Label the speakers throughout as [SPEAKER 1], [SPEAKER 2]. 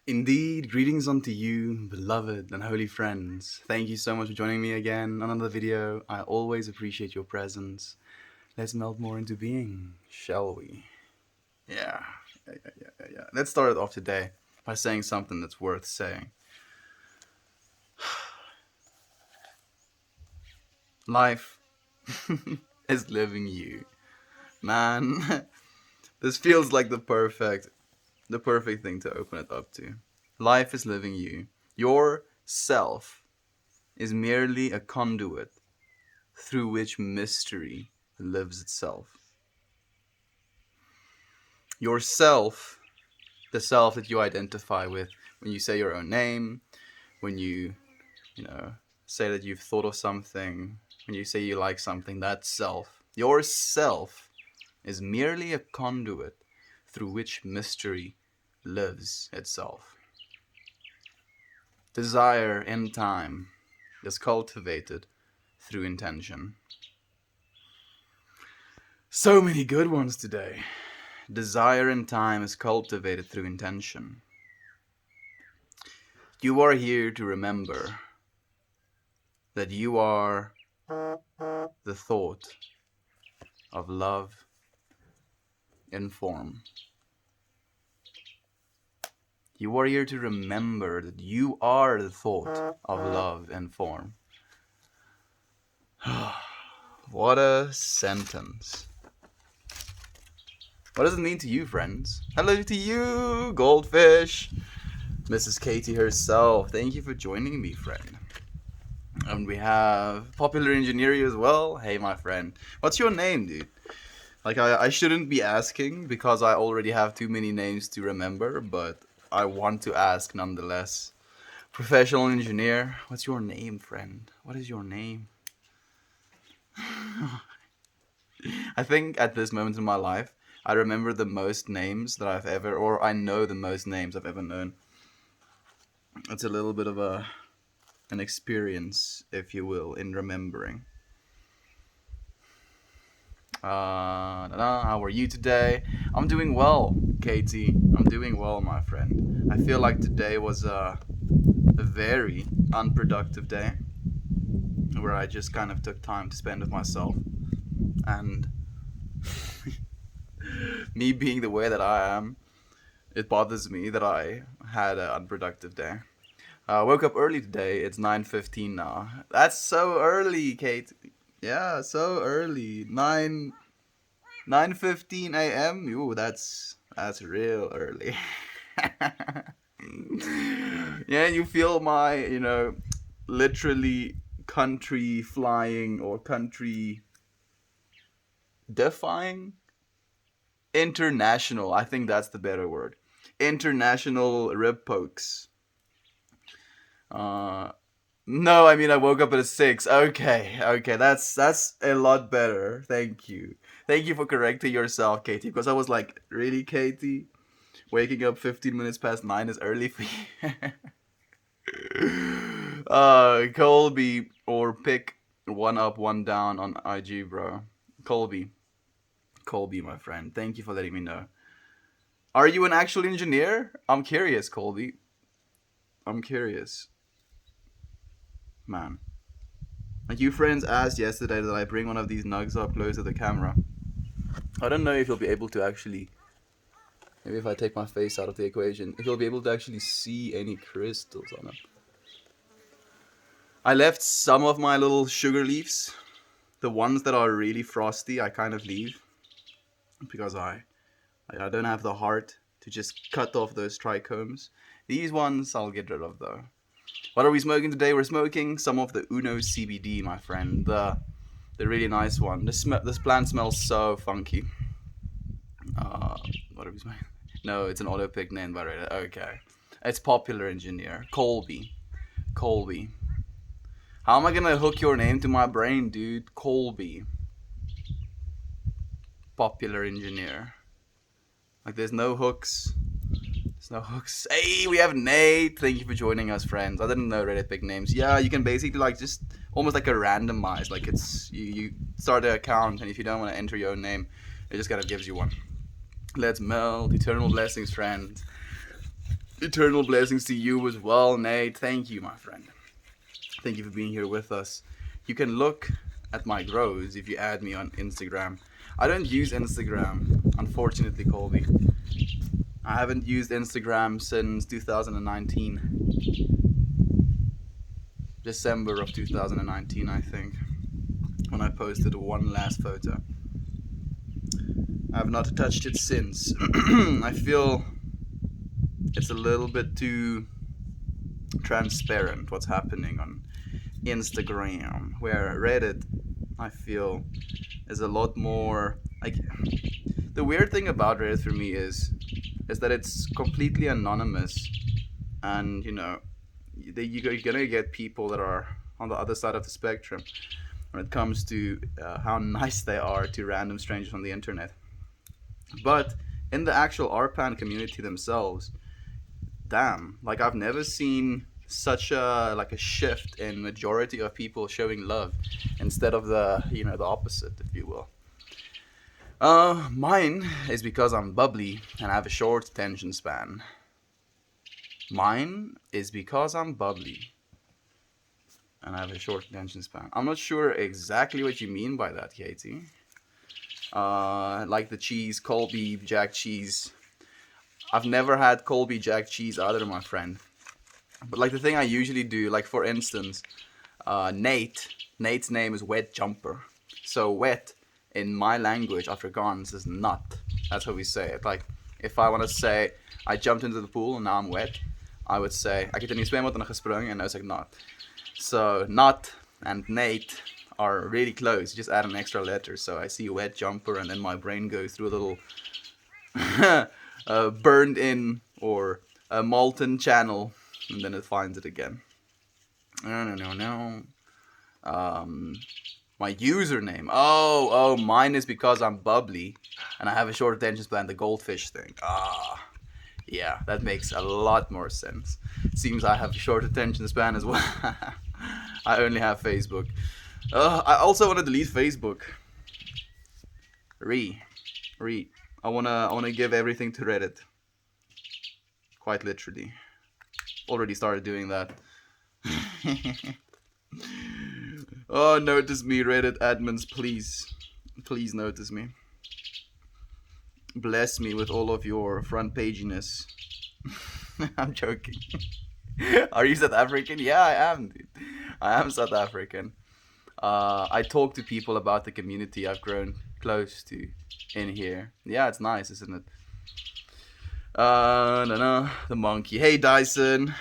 [SPEAKER 1] Indeed, greetings unto you, beloved and holy friends. Thank you so much for joining me again on another video. I always appreciate your presence. Let's melt more into being, shall we? Yeah. Let's start it off today by saying something that's worth saying. Life is living you. Man, this feels like the perfect thing to open it up to. Life is living you. Your self is merely a conduit through which mystery lives itself. Yourself, the self that you identify with when you say your own name, when you say that you've thought of something, when you say you like something, that self, your self is merely a conduit through which mystery lives itself. Desire in time is cultivated through intention. So many good ones today. Desire in time is cultivated through intention. You are here to remember that you are the thought of love in form. You are here to remember that you are the thought of love in form. What a sentence. What does it mean to you, friends? Hello to you, Goldfish. Mrs. Katie herself. Thank you for joining me, friend. And we have Popular Engineer as well. Hey, my friend. What's your name, dude? Like, I shouldn't be asking because I already have too many names to remember, but I want to ask nonetheless. Professional Engineer, what's your name, friend? What is your name? I think at this moment in my life, I remember the most names that I've ever, or I know the most names I've ever known. It's a little bit of an experience, if you will, in remembering. How are you today? I'm doing well, Katie. I'm doing well, my friend. I feel like today was a very unproductive day where I just kind of took time to spend with myself. And me being the way that I am, it bothers me that I had an unproductive day. I woke up early today. It's 9:15 now. That's so early, Kate. Yeah, so early. 9:15 a.m. Ooh, that's real early. Yeah, you feel my, literally country flying or country defying international. I think that's the better word. International rib pokes. No, I mean I woke up at 6. Okay, that's a lot better. Thank you for correcting yourself, Katie. Because I was like, really, Katie, waking up 15 minutes past 9 is early for you. Colby or pick one up, one down on IG, bro. Colby, my friend. Thank you for letting me know. Are you an actual engineer? I'm curious, Colby. I'm curious. Man. Like you friends asked yesterday that I bring one of these nugs up close to the camera. I don't know if you'll be able to actually... Maybe if I take my face out of the equation, if you'll be able to actually see any crystals on it. I left some of my little sugar leaves. The ones that are really frosty, I kind of leave. Because I don't have the heart to just cut off those trichomes. These ones I'll get rid of though. What are we smoking today? We're smoking some of the Uno CBD, my friend. The really nice one. This plant smells so funky. What are we smoking? No, it's an auto pick name by Reddit. Okay. It's Popular Engineer. Colby. How am I gonna hook your name to my brain, dude? Colby. Popular Engineer. Like, there's no hooks. Hey, we have Nate. Thank you for joining us, friends. I didn't know Reddit pick names. Yeah, you can basically, like, just almost like a randomize. Like, it's you start an account, and if you don't want to enter your own name, it just kind of gives you one. Let's melt. Eternal blessings, friends. Eternal blessings to you as well, Nate. Thank you, my friend. Thank you for being here with us. You can look at my grows if you add me on Instagram. I don't use Instagram, unfortunately, Colby. I haven't used Instagram since 2019. December of 2019, I think, when I posted one last photo. I have not touched it since. I feel it's a little bit too transparent what's happening on Instagram, where Reddit, I feel, is a lot more like. The weird thing about Reddit for me is that it's completely anonymous, and you're gonna get people that are on the other side of the spectrum when it comes to how nice they are to random strangers on the internet. But in the actual RPAN community themselves, damn, like I've never seen such a shift in majority of people showing love instead of the opposite, if you will. Mine is because I'm bubbly and I have a short attention span. Mine is because I'm bubbly and I have a short attention span. I'm not sure exactly what you mean by that, Katie. Like the cheese, Colby Jack cheese. I've never had Colby Jack cheese either, my friend. But like the thing I usually do, like for instance, Nate's name is Wet Jumper. So wet in my language, Afrikaans, is nat. That's how we say it. Like if I want to say I jumped into the pool and now I'm wet, I would say ek het in die swembad ingespring and nou is ek nat. So nat and Nate are really close. You just add an extra letter. So I see Wet Jumper and then my brain goes through a little burned in or a molten channel, and then it finds it again. No. My username. Oh, mine is because I'm bubbly and I have a short attention span, the goldfish thing. Yeah, that makes a lot more sense. Seems I have a short attention span as well. I only have Facebook. I also want to delete Facebook. I wanna give everything to Reddit. Quite literally. Already started doing that. Oh, notice me, Reddit admins, please. Please notice me. Bless me with all of your front paginess. I'm joking. Are you South African? Yeah, I am, dude. I am South African. I talk to people about the community I've grown close to in here. Yeah, it's nice, isn't it? No, the monkey. Hey, Dyson.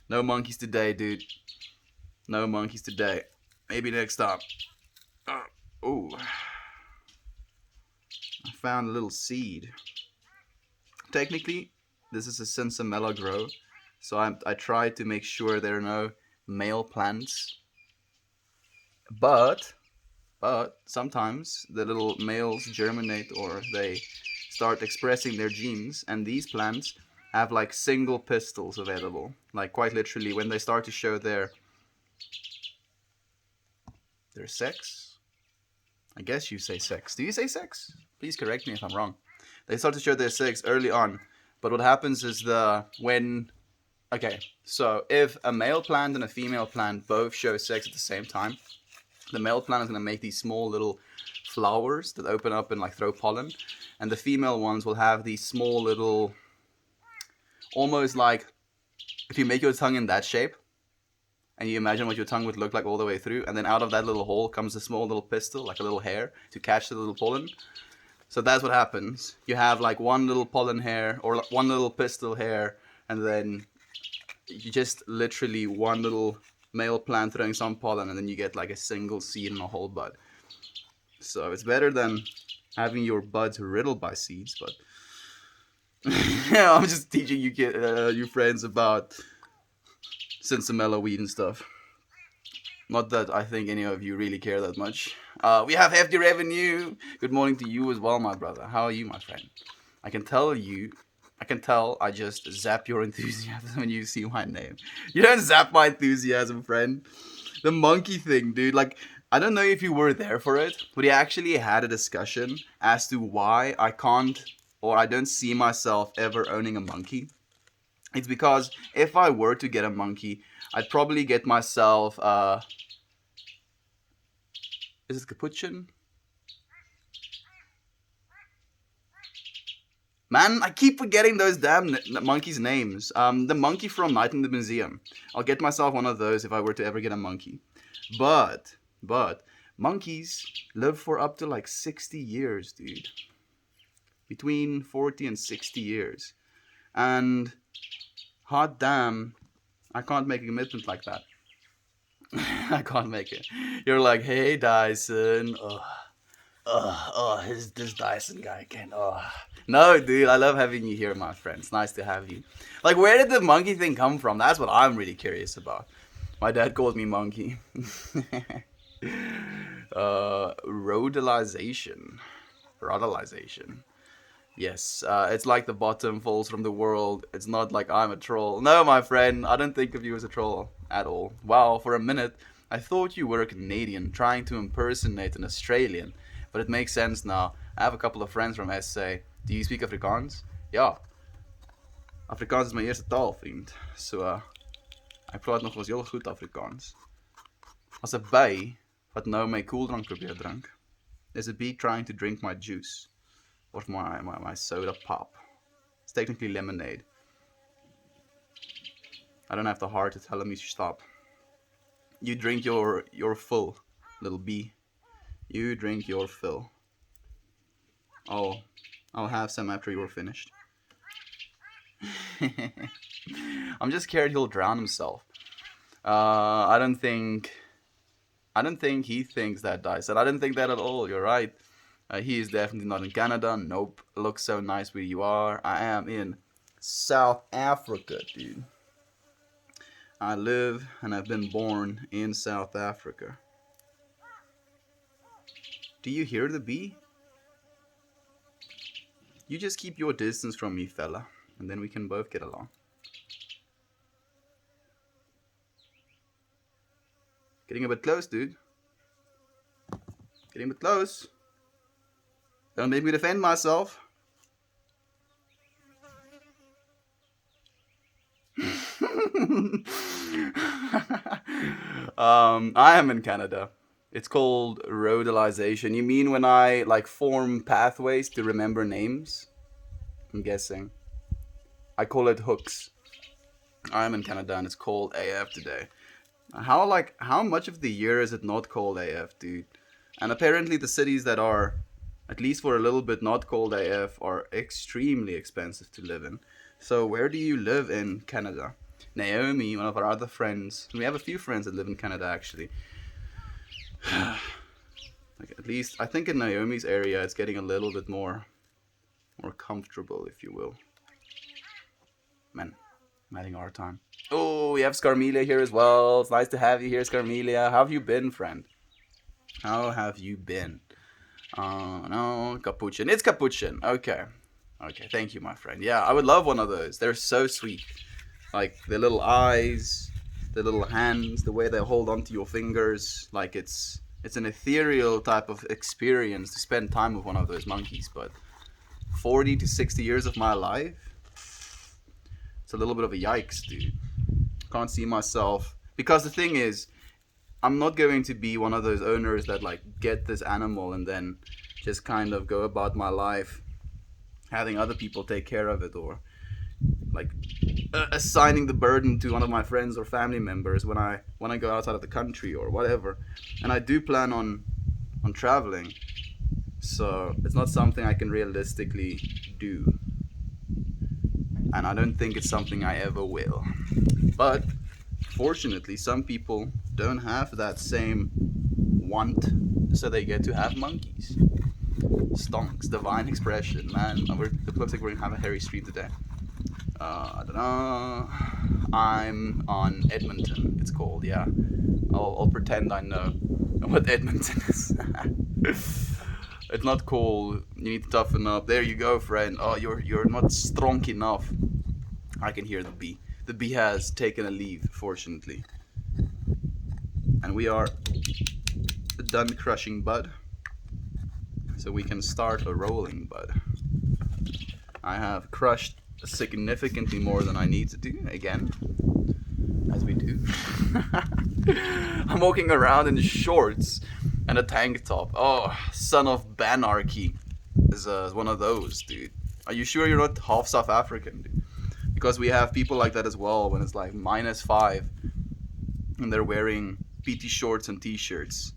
[SPEAKER 1] No monkeys today, dude. No monkeys today. Maybe next time. Oh. I found a little seed. Technically, this is a Sinsemilla grow. So I tried to make sure there are no male plants. But sometimes the little males germinate or they start expressing their genes, and these plants have like single pistils available. Like quite literally when they start to show their sex. I guess you say sex. Do you say sex? Please correct me if I'm wrong. They start to show their sex early on. But what happens is so if a male plant and a female plant both show sex at the same time, the male plant is going to make these small little flowers that open up and like throw pollen, and the female ones will have these small little, almost like if you make your tongue in that shape and you imagine what your tongue would look like all the way through, and then out of that little hole comes a small little pistil, like a little hair, to catch the little pollen. So that's what happens. You have like one little pollen hair or one little pistil hair, and then you just literally one little male plant throwing some pollen, and then you get like a single seed in a whole bud. So it's better than having your buds riddled by seeds, but yeah, I'm just teaching you friends about Sinsemilla weed and stuff. Not that I think any of you really care that much. We have hefty revenue. Good morning to you as well, my brother. How are you, my friend? I can tell I just zap your enthusiasm when you see my name. You don't zap my enthusiasm, friend. The monkey thing, dude. Like, I don't know if you were there for it, but he actually had a discussion as to why I can't or I don't see myself ever owning a monkey, it's because if I were to get a monkey, I'd probably get myself, is it Capuchin? Man, I keep forgetting those damn monkeys' names. The monkey from Night in the Museum. I'll get myself one of those if I were to ever get a monkey. But, monkeys live for up to like 60 years, dude. Between 40 and 60 years. And, hot damn, I can't make a commitment like that. I can't make it. You're like, hey, Dyson. This Dyson guy again. No, dude, I love having you here, my friend. It's nice to have you. Like, where did the monkey thing come from? That's what I'm really curious about. My dad called me monkey. Rodalization. Yes, it's like the bottom falls from the world. It's not like I'm a troll. No, my friend, I don't think of you as a troll at all. Wow, for a minute, I thought you were a Canadian trying to impersonate an Australian. But it makes sense now. I have a couple of friends from SA. Do you speak Afrikaans? Ja. Afrikaans is my eerste taal, vriend. So, ek praat nog heel goed Afrikaans. As 'n by wat nou my koeldrank probeer drink. There's a bee trying to drink my juice. Or my soda pop. It's technically lemonade. I don't have the heart to tell him he should stop. You drink your fill, little bee. You drink your fill. Oh, I'll have some after you're finished. I'm just scared he'll drown himself. I don't think he thinks that, Dyson. I didn't think that at all. You're right. He is definitely not in Canada. Nope. Looks so nice where you are. I am in South Africa, dude. I live and I've been born in South Africa. Do you hear the bee? You just keep your distance from me, fella, and then we can both get along. Getting a bit close, dude. Getting a bit close. Don't make me defend myself. I am in Canada. It's called rodalization. You mean when I like form pathways to remember names? I'm guessing. I call it hooks. I'm in Canada and it's cold AF today. How much of the year is it not cold AF, dude? And apparently the cities that are, at least for a little bit, not cold AF are extremely expensive to live in. So where do you live in Canada? Naomi, one of our other friends, we have a few friends that live in Canada actually. Like at least I think in Naomi's area it's getting a little bit more comfortable, if you will. Man, I'm having a hard time. Oh, we have Scarmelia here as well. It's nice to have you here, Scarmelia. How have you been, friend? How have you been? No, Capuchin. It's Capuchin. Okay. Okay, thank you, my friend. Yeah, I would love one of those. They're so sweet. Like, their little eyes, their little hands, the way they hold onto your fingers. Like, it's an ethereal type of experience to spend time with one of those monkeys. But 40 to 60 years of my life, it's a little bit of a yikes, dude. Can't see myself. Because the thing is, I'm not going to be one of those owners that like get this animal and then just kind of go about my life having other people take care of it, or like assigning the burden to one of my friends or family members when I go outside of the country or whatever. And I do plan on traveling, so it's not something I can realistically do, and I don't think it's something I ever will. But fortunately, some people don't have that same want, so they get to have monkeys. Stonks, divine expression, man. It looks like we're gonna have a hairy street today. I don't know. I'm on Edmonton, it's called, yeah. I'll pretend I know what Edmonton is. It's not cool. You need to toughen up. There you go, friend. Oh, you're not strong enough. I can hear the bee. The bee has taken a leave, fortunately. And we are done crushing bud. So we can start a rolling bud. I have crushed significantly more than I need to do, again, as we do. I'm walking around in shorts and a tank top. Oh, son of Banarchy is one of those, dude. Are you sure you're not half South African, dude? Because we have people like that as well when it's like -5 and they're wearing PT shorts and t-shirts.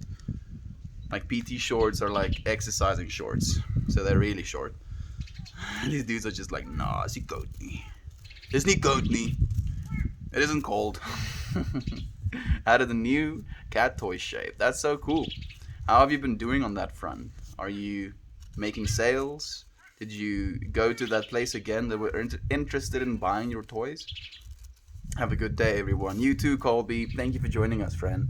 [SPEAKER 1] Like PT shorts are like exercising shorts, so they're really short. These dudes are just like, nah, it's goat knee. It's niet goat knee. It isn't cold. Added a new cat toy shape. That's so cool. How have you been doing on that front? Are you making sales? Did you go to that place again that were interested in buying your toys? Have a good day, everyone. You too, Colby. Thank you for joining us, friend.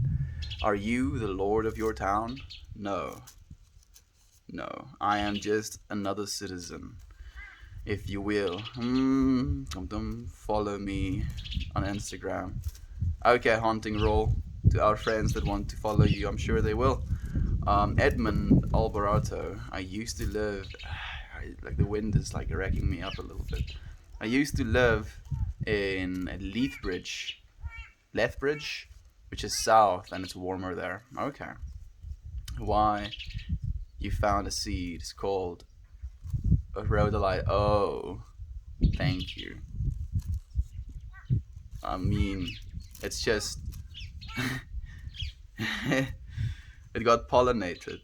[SPEAKER 1] Are you the lord of your town? No. No. I am just another citizen, if you will. Follow me on Instagram. Okay, hunting roll to our friends that want to follow you. I'm sure they will. Edmund Alborato. I used to live... like the wind is like wrecking me up a little bit. I used to live in Lethbridge, which is south, and it's warmer there. Okay. Why? You found a seed. It's called a rhodolite. Oh, thank you. I mean, it's just... it got pollinated.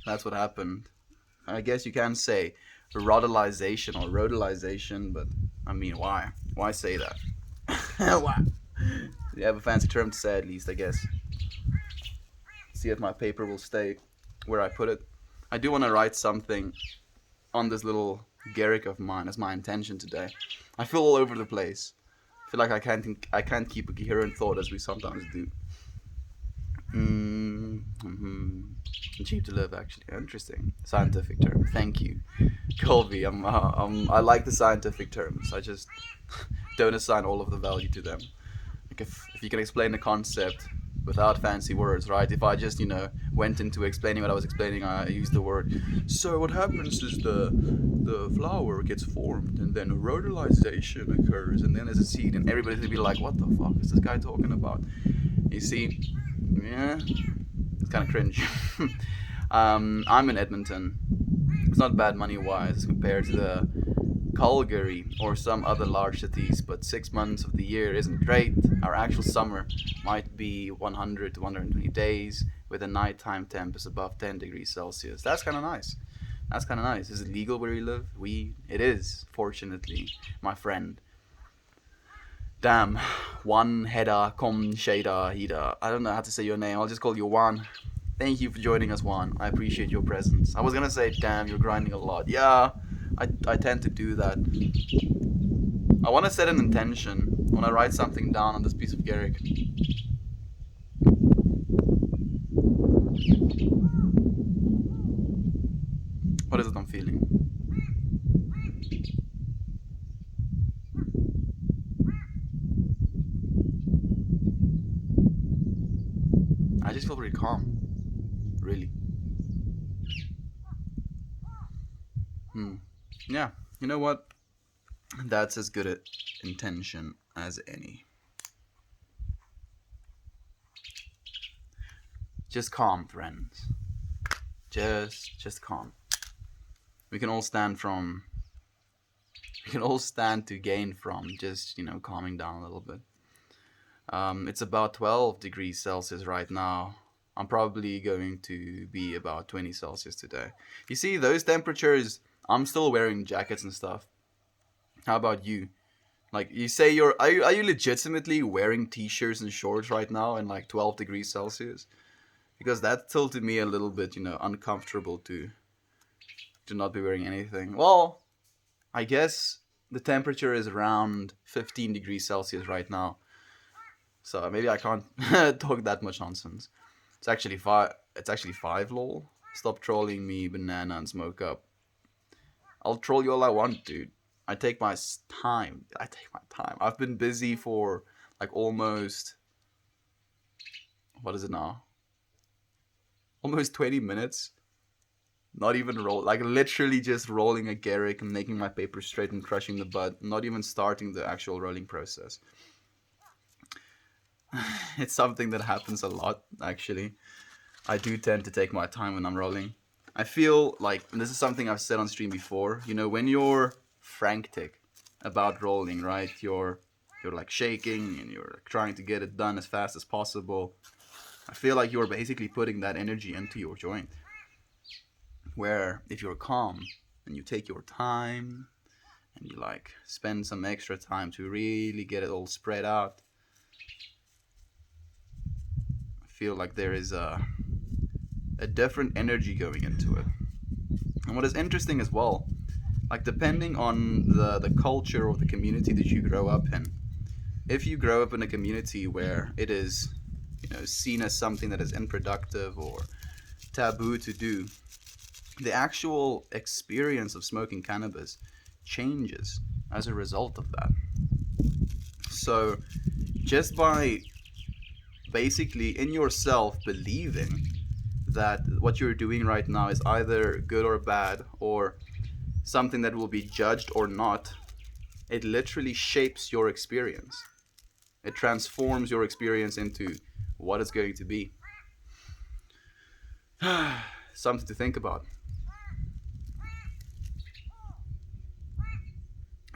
[SPEAKER 1] That's what happened. I guess you can say rhodolization or rhodolization, but I mean, why? Why say that? Why? You have a fancy term to say, at least, I guess. See if my paper will stay where I put it. I do want to write something on this little Garrick of mine as my intention today. I feel all over the place. I feel like I can't keep a coherent thought as we sometimes do. Cheap to live, actually. Interesting. Scientific term. Thank you, Colby. I like the scientific terms. I just don't assign all of the value to them. Like if you can explain the concept without fancy words, right? If I just, went into explaining what I was explaining, I used the word. So what happens is the flower gets formed, and then rhodolization occurs, and then there's a seed, and everybody's gonna be like, what the fuck is this guy talking about? You see, yeah, it's kind of cringe. I'm in Edmonton. It's not bad money-wise compared to the Calgary or some other large cities, but 6 months of the year isn't great. Our actual summer might be 100 to 120 days with a nighttime temp is above 10 degrees Celsius. That's kind of nice. That's kind of nice. Is it legal where you live? It is, fortunately, my friend. Damn, Juan Heda Kom Shada Hida. I don't know how to say your name. I'll just call you Juan. Thank you for joining us, Juan. I appreciate your presence. I was gonna say, damn, you're grinding a lot. Yeah, I tend to do that. I want to set an intention when I write something down on this piece of Garrick. What is it I'm feeling? I just feel very calm. Really. Yeah, you know what? That's as good an intention as any. Just calm, friends. Just calm. We can all stand to gain from just, calming down a little bit. It's about 12 degrees Celsius right now. I'm probably going to be about 20 Celsius today. You see, those temperatures, I'm still wearing jackets and stuff. How about you? Like, you say are you legitimately wearing t-shirts and shorts right now in like 12 degrees Celsius? Because that tilted me a little bit, uncomfortable to not be wearing anything. Well, I guess the temperature is around 15 degrees Celsius right now. So maybe I can't talk that much nonsense. It's actually 5. It's actually 5, lol. Stop trolling me, banana, and smoke up. I'll troll you all I want, dude. I take my time. I've been busy for like almost... What is it now? Almost 20 minutes Not even roll, like literally just rolling a Garrick and making my paper straight and crushing the butt, not even starting the actual rolling process. It's something that happens a lot, actually. I do tend to take my time when I'm rolling. I feel like, and this is something I've said on stream before, you know, when you're frantic about rolling, right? You're like shaking and you're trying to get it done as fast as possible. I feel like you're basically putting that energy into your joint. Where if you're calm and you take your time and you like spend some extra time to really get it all spread out, I feel like there is a different energy going into it. And what is interesting as well, like depending on the culture or the community that you grow up in, if you grow up in a community where it is, you know, seen as something that is unproductive or taboo to do, the actual experience of smoking cannabis changes as a result of that. So just by basically in yourself believing that what you're doing right now is either good or bad or something that will be judged or not, it literally shapes your experience. It transforms your experience into what it's going to be. Something to think about.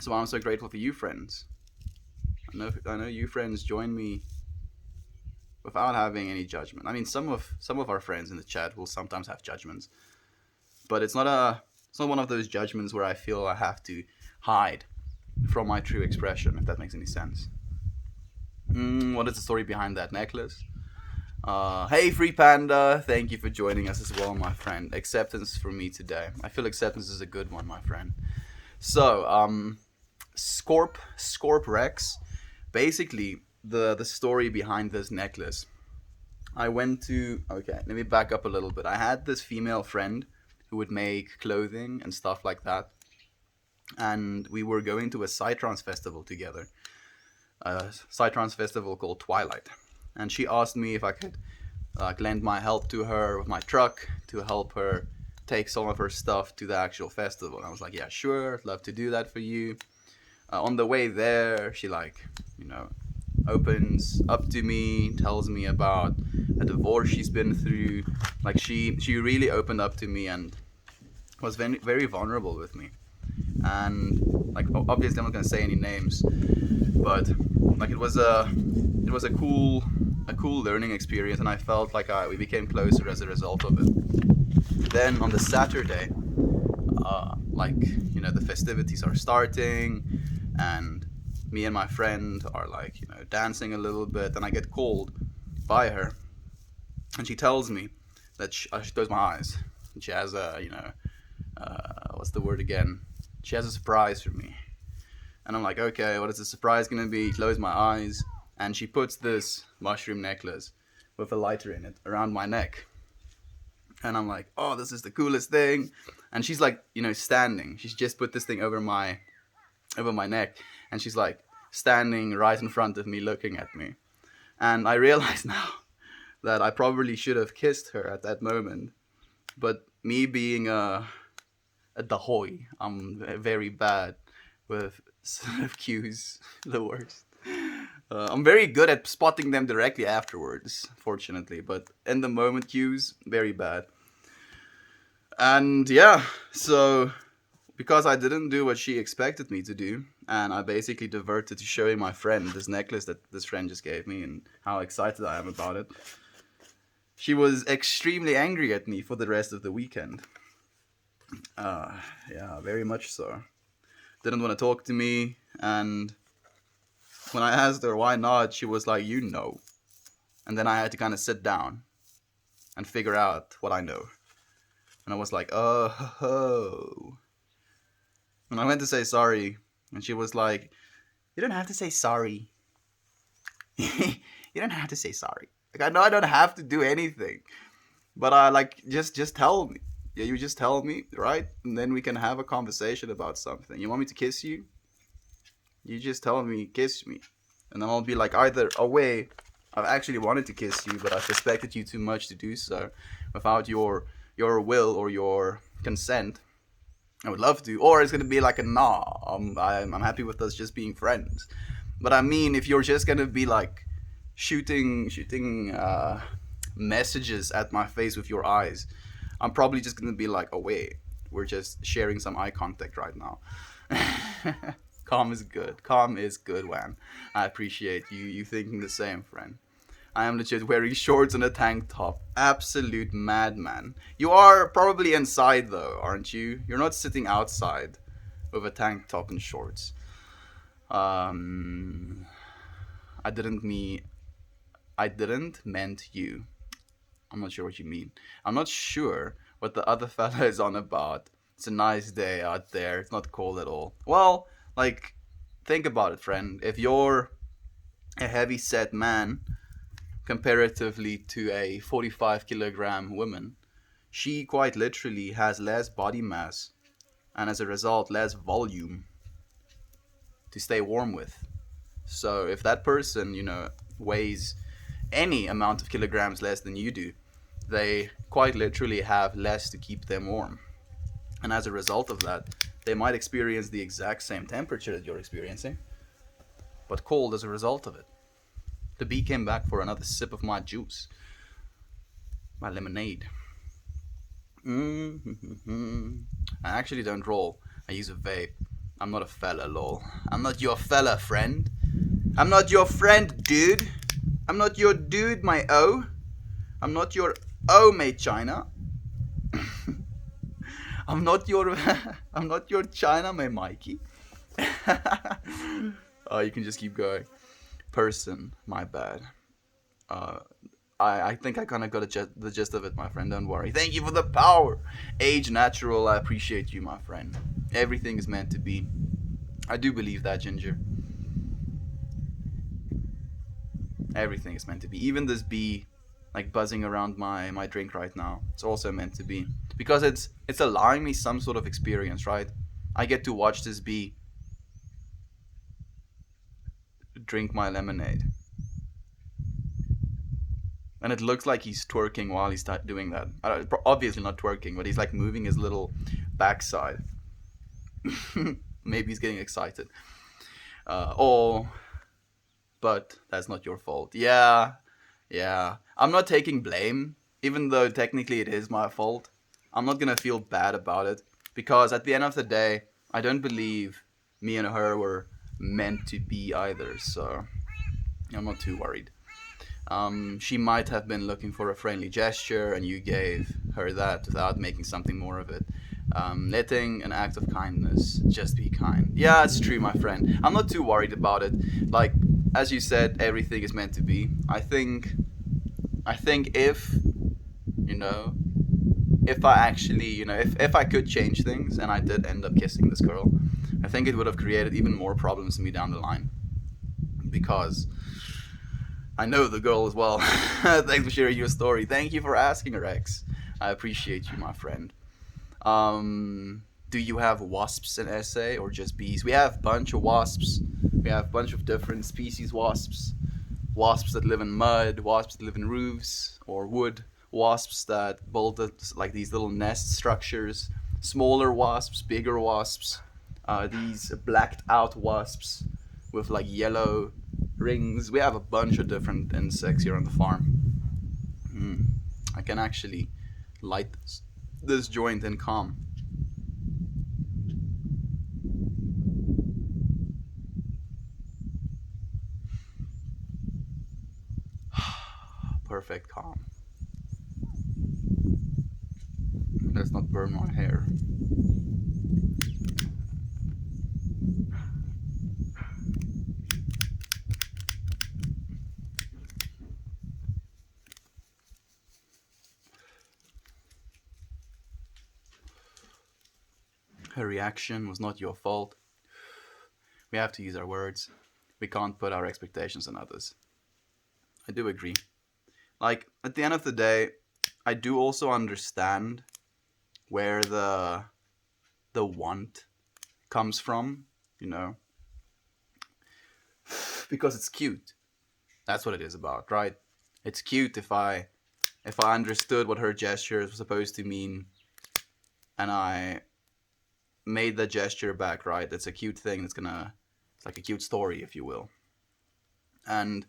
[SPEAKER 1] So I'm so grateful for you, friends. I know you friends join me without having any judgment. I mean, some of our friends in the chat will sometimes have judgments, but it's not one of those judgments where I feel I have to hide from my true expression, if that makes any sense. What is the story behind that necklace? Hey, Free Panda, thank you for joining us as well, my friend. Acceptance for me today. I feel acceptance is a good one, my friend. So, Scorp Rex, basically the story behind this necklace. Okay, let me back up a little bit. I had this female friend who would make clothing and stuff like that, and we were going to a Psytrance festival together, a Psytrance festival called Twilight, and she asked me if I could lend my help to her with my truck to help her take some of her stuff to the actual festival. And I was like, yeah, sure, I'd love to do that for you. On the way there, she opens up to me, tells me about a divorce she's been through. Like she really opened up to me and was very, very vulnerable with me. And like obviously I'm not gonna say any names, but like it was a cool learning experience, and I felt like we became closer as a result of it. Then on the Saturday, the festivities are starting, and me and my friend are dancing a little bit, and I get called by her, and she tells me that she closed my eyes. And she has what's the word again? She has a surprise for me, and I'm like, okay, what is the surprise gonna be? Close my eyes, and she puts this mushroom necklace with a lighter in it around my neck, and I'm like, oh, this is the coolest thing. And she's like, standing. She's just put this thing over my neck, and she's like standing right in front of me looking at me. And I realize now that I probably should have kissed her at that moment, but me being a dahoy, I'm very bad with cues, the worst. I'm very good at spotting them directly afterwards, fortunately, but in the moment cues, very bad. And yeah, so because I didn't do what she expected me to do, and I basically diverted to showing my friend this necklace that this friend just gave me and how excited I am about it, she was extremely angry at me for the rest of the weekend. Yeah, very much so. Didn't want to talk to me, and when I asked her why not, she was like, and then I had to kind of sit down and figure out what I know. And I was like, oh. And I went to say sorry, and she was like, you don't have to say sorry. You don't have to say sorry. Like, I know I don't have to do anything, but I just tell me. Yeah, you just tell me, right? And then we can have a conversation about something. You want me to kiss you? You just tell me, kiss me. And then I'll be like, either away, I've actually wanted to kiss you, but I suspected you too much to do so without your will or your consent, I would love to. Or it's gonna be like a nah. I'm happy with us just being friends. But I mean, if you're just gonna be like shooting messages at my face with your eyes, I'm probably just gonna be like, oh wait, we're just sharing some eye contact right now. Calm is good. Calm is good, Wan. I appreciate you thinking the same, friend. I am legit wearing shorts and a tank top. Absolute madman. You are probably inside though, aren't you? You're not sitting outside with a tank top and shorts. Um, I didn't mean. I didn't meant you. I'm not sure what you mean. I'm not sure what the other fella is on about. It's a nice day out there. It's not cold at all. Well, like, think about it, friend. If you're a heavy set man comparatively to a 45 kilogram woman, she quite literally has less body mass and as a result less volume to stay warm with. So if that person, weighs any amount of kilograms less than you do, they quite literally have less to keep them warm. And as a result of that, they might experience the exact same temperature that you're experiencing, but cold as a result of it. The bee came back for another sip of my juice, my lemonade. I actually don't roll. I use a vape. I'm not a fella, lol. I'm not your fella, friend. I'm not your friend, dude. I'm not your dude, my O. I'm not your O, mate, China. I'm not your I'm not your China, my Mikey. Oh, you can just keep going. Person, my bad. I think I kind of got the gist of it, my friend. Don't worry. Thank you for the power. Age natural. I appreciate you, my friend. Everything is meant to be. I do believe that, Ginger. Everything is meant to be. Even this bee, like buzzing around my drink right now. It's also meant to be because it's allowing me some sort of experience, right? I get to watch this bee drink my lemonade. And it looks like he's twerking while he's doing that. Obviously not twerking, but he's like moving his little backside. Maybe he's getting excited. But that's not your fault. Yeah. I'm not taking blame, even though technically it is my fault. I'm not gonna feel bad about it because at the end of the day, I don't believe me and her were meant to be either. So I'm not too worried. She might have been looking for a friendly gesture, and you gave her that without making something more of it. Letting an act of kindness just be kind. Yeah, it's true, my friend. I'm not too worried about it. Like, as you said, everything is meant to be. I think if, if I actually, if I could change things and I did end up kissing this girl, I think it would have created even more problems to me down the line. Because I know the girl as well. Thanks for sharing your story. Thank you for asking, Rex. I appreciate you, my friend. Do you have wasps in SA or just bees? We have a bunch of wasps. We have a bunch of different species wasps. Wasps that live in mud, wasps that live in roofs or wood, wasps that build like these little nest structures, smaller wasps, bigger wasps, these blacked out wasps with like yellow rings. We have a bunch of different insects here on the farm. I can actually light this joint and calm. Perfect calm. Let's not burn my hair. Her reaction was not your fault. We have to use our words. We can't put our expectations on others. I do agree. Like, at the end of the day, I do also understand where the want comes from, because it's cute. That's what it is about, right? It's cute if I understood what her gestures were supposed to mean and I made the gesture back, right? It's a cute thing. It's like a cute story, if you will. And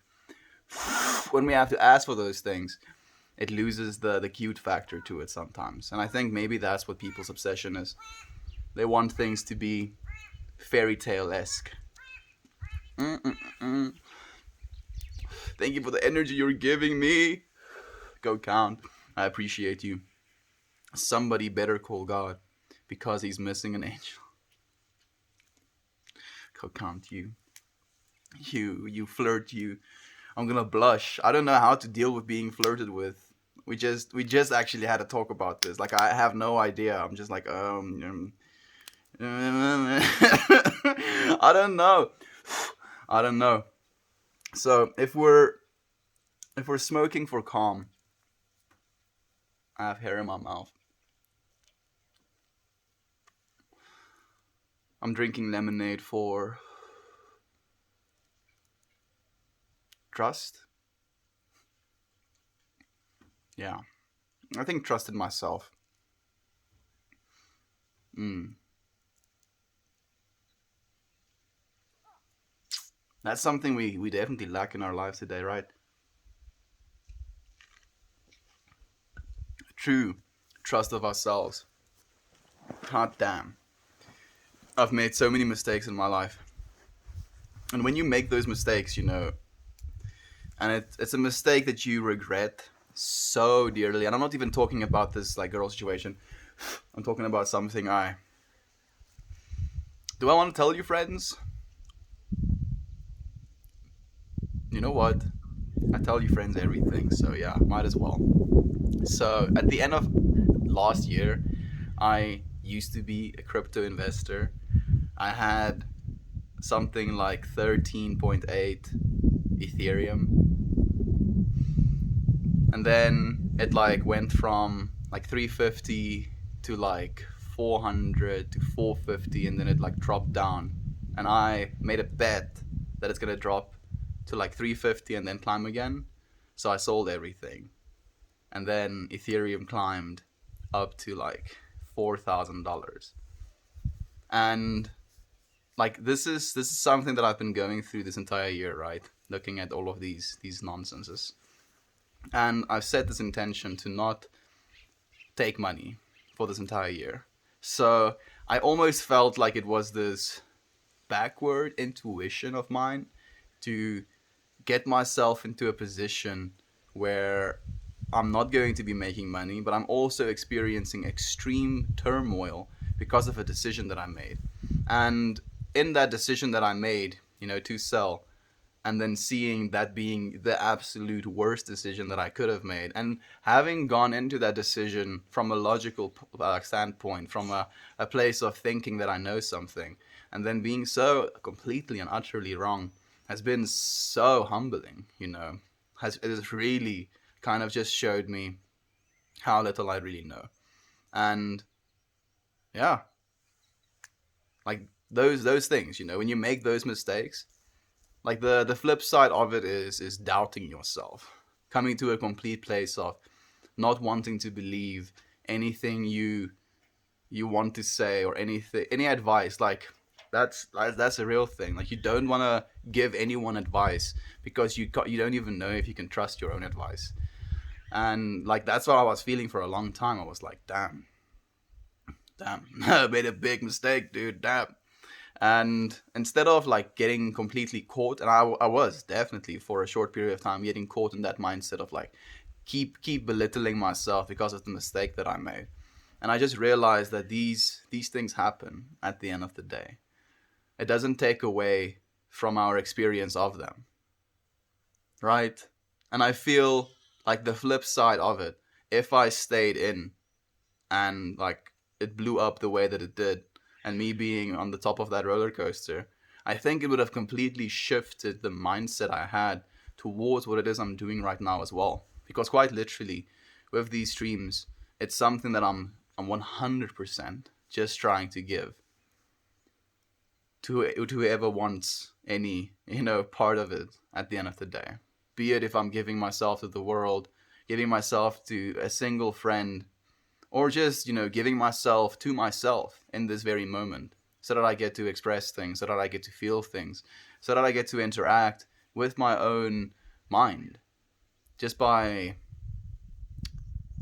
[SPEAKER 1] when we have to ask for those things, it loses the cute factor to it sometimes. And I think maybe that's what people's obsession is. They want things to be fairy tale esque. Thank you for the energy you're giving me. Go count. I appreciate you. Somebody better call God because he's missing an angel. Go count you. You flirt you. I'm gonna blush. I don't know how to deal with being flirted with. We just actually had a talk about this. Like I have no idea. I'm just like I don't know. I don't know. So if we're smoking for calm, I have hair in my mouth. I'm drinking lemonade for trust. Yeah, I think trust in myself. Mm. That's something we definitely lack in our lives today, right? True trust of ourselves. God damn. I've made so many mistakes in my life. And when you make those mistakes, and it's a mistake that you regret so dearly. And I'm not even talking about this like girl situation. I'm talking about something I do I want to tell you, friends? You know what? I tell you friends everything, so yeah, might as well. So at the end of last year, I used to be a crypto investor. I had something like 13.8 Ethereum, and then it like went from like 350 to like 400 to 450, and then it like dropped down, and I made a bet that it's gonna drop to like 350 and then climb again, so I sold everything, and then Ethereum climbed up to like $4,000. And like this is something that I've been going through this entire year, right? Looking at all of these nonsenses. And I've set this intention to not take money for this entire year. So I almost felt like it was this backward intuition of mine to get myself into a position where I'm not going to be making money, but I'm also experiencing extreme turmoil because of a decision that I made. And in that decision that I made, to sell, and then seeing that being the absolute worst decision that I could have made, and having gone into that decision from a logical standpoint, from a place of thinking that I know something, and then being so completely and utterly wrong, has been so humbling. It has really kind of just showed me how little I really know. And yeah, like those things, when you make those mistakes, like the flip side of it is doubting yourself, coming to a complete place of not wanting to believe anything you want to say, or any advice. Like that's a real thing. Like you don't want to give anyone advice because you don't even know if you can trust your own advice. And like that's what I was feeling for a long time. I was like, damn, I made a big mistake, dude. Damn. And instead of like getting completely caught, and I was definitely for a short period of time getting caught in that mindset of like keep belittling myself because of the mistake that I made. And I just realized that these things happen at the end of the day. It doesn't take away from our experience of them, right? And I feel like the flip side of it, if I stayed in and like it blew up the way that it did, and me being on the top of that roller coaster, I think it would have completely shifted the mindset I had towards what it is I'm doing right now as well. Because quite literally, with these streams, it's something that I'm 100% just trying to give to whoever wants any part of it at the end of the day. Be it if I'm giving myself to the world, giving myself to a single friend, or just, giving myself to myself in this very moment, so that I get to express things, so that I get to feel things, so that I get to interact with my own mind just by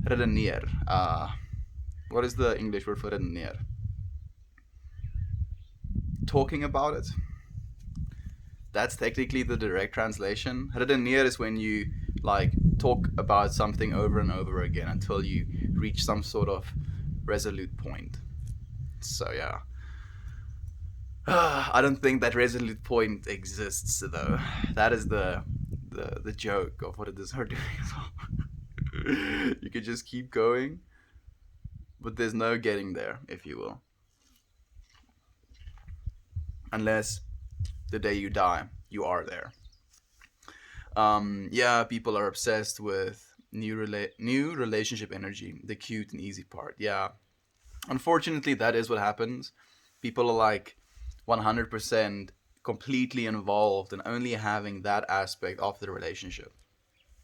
[SPEAKER 1] redeneer. What is the English word for redeneer? Talking about it. That's technically the direct translation. Redeneer is when you like talk about something over and over again until you reach some sort of resolute point. So yeah. I don't think that resolute point exists though. That is the joke of what it is are doing. You could just keep going, but there's no getting there, if you will. Unless the day you die, you are there. Yeah, people are obsessed with new relationship energy, the cute and easy part. Yeah, unfortunately, that is what happens. People are like 100% completely involved in only having that aspect of the relationship.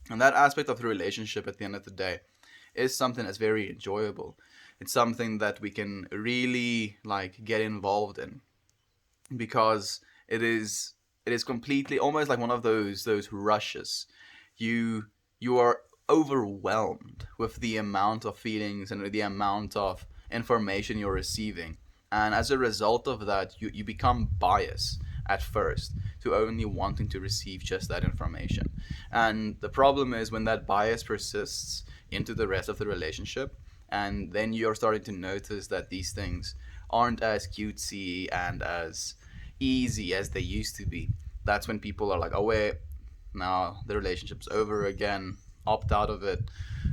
[SPEAKER 1] And that aspect of the relationship at the end of the day is something that's very enjoyable. It's something that we can really like get involved in, because it is completely almost like one of those rushes. You are overwhelmed with the amount of feelings and the amount of information you're receiving, and as a result of that, you become biased at first to only wanting to receive just that information. And the problem is when that bias persists into the rest of the relationship, and then you're starting to notice that these things aren't as cutesy and as easy as they used to be. That's when people are like, oh wait, now the relationship's over again, opt out of it.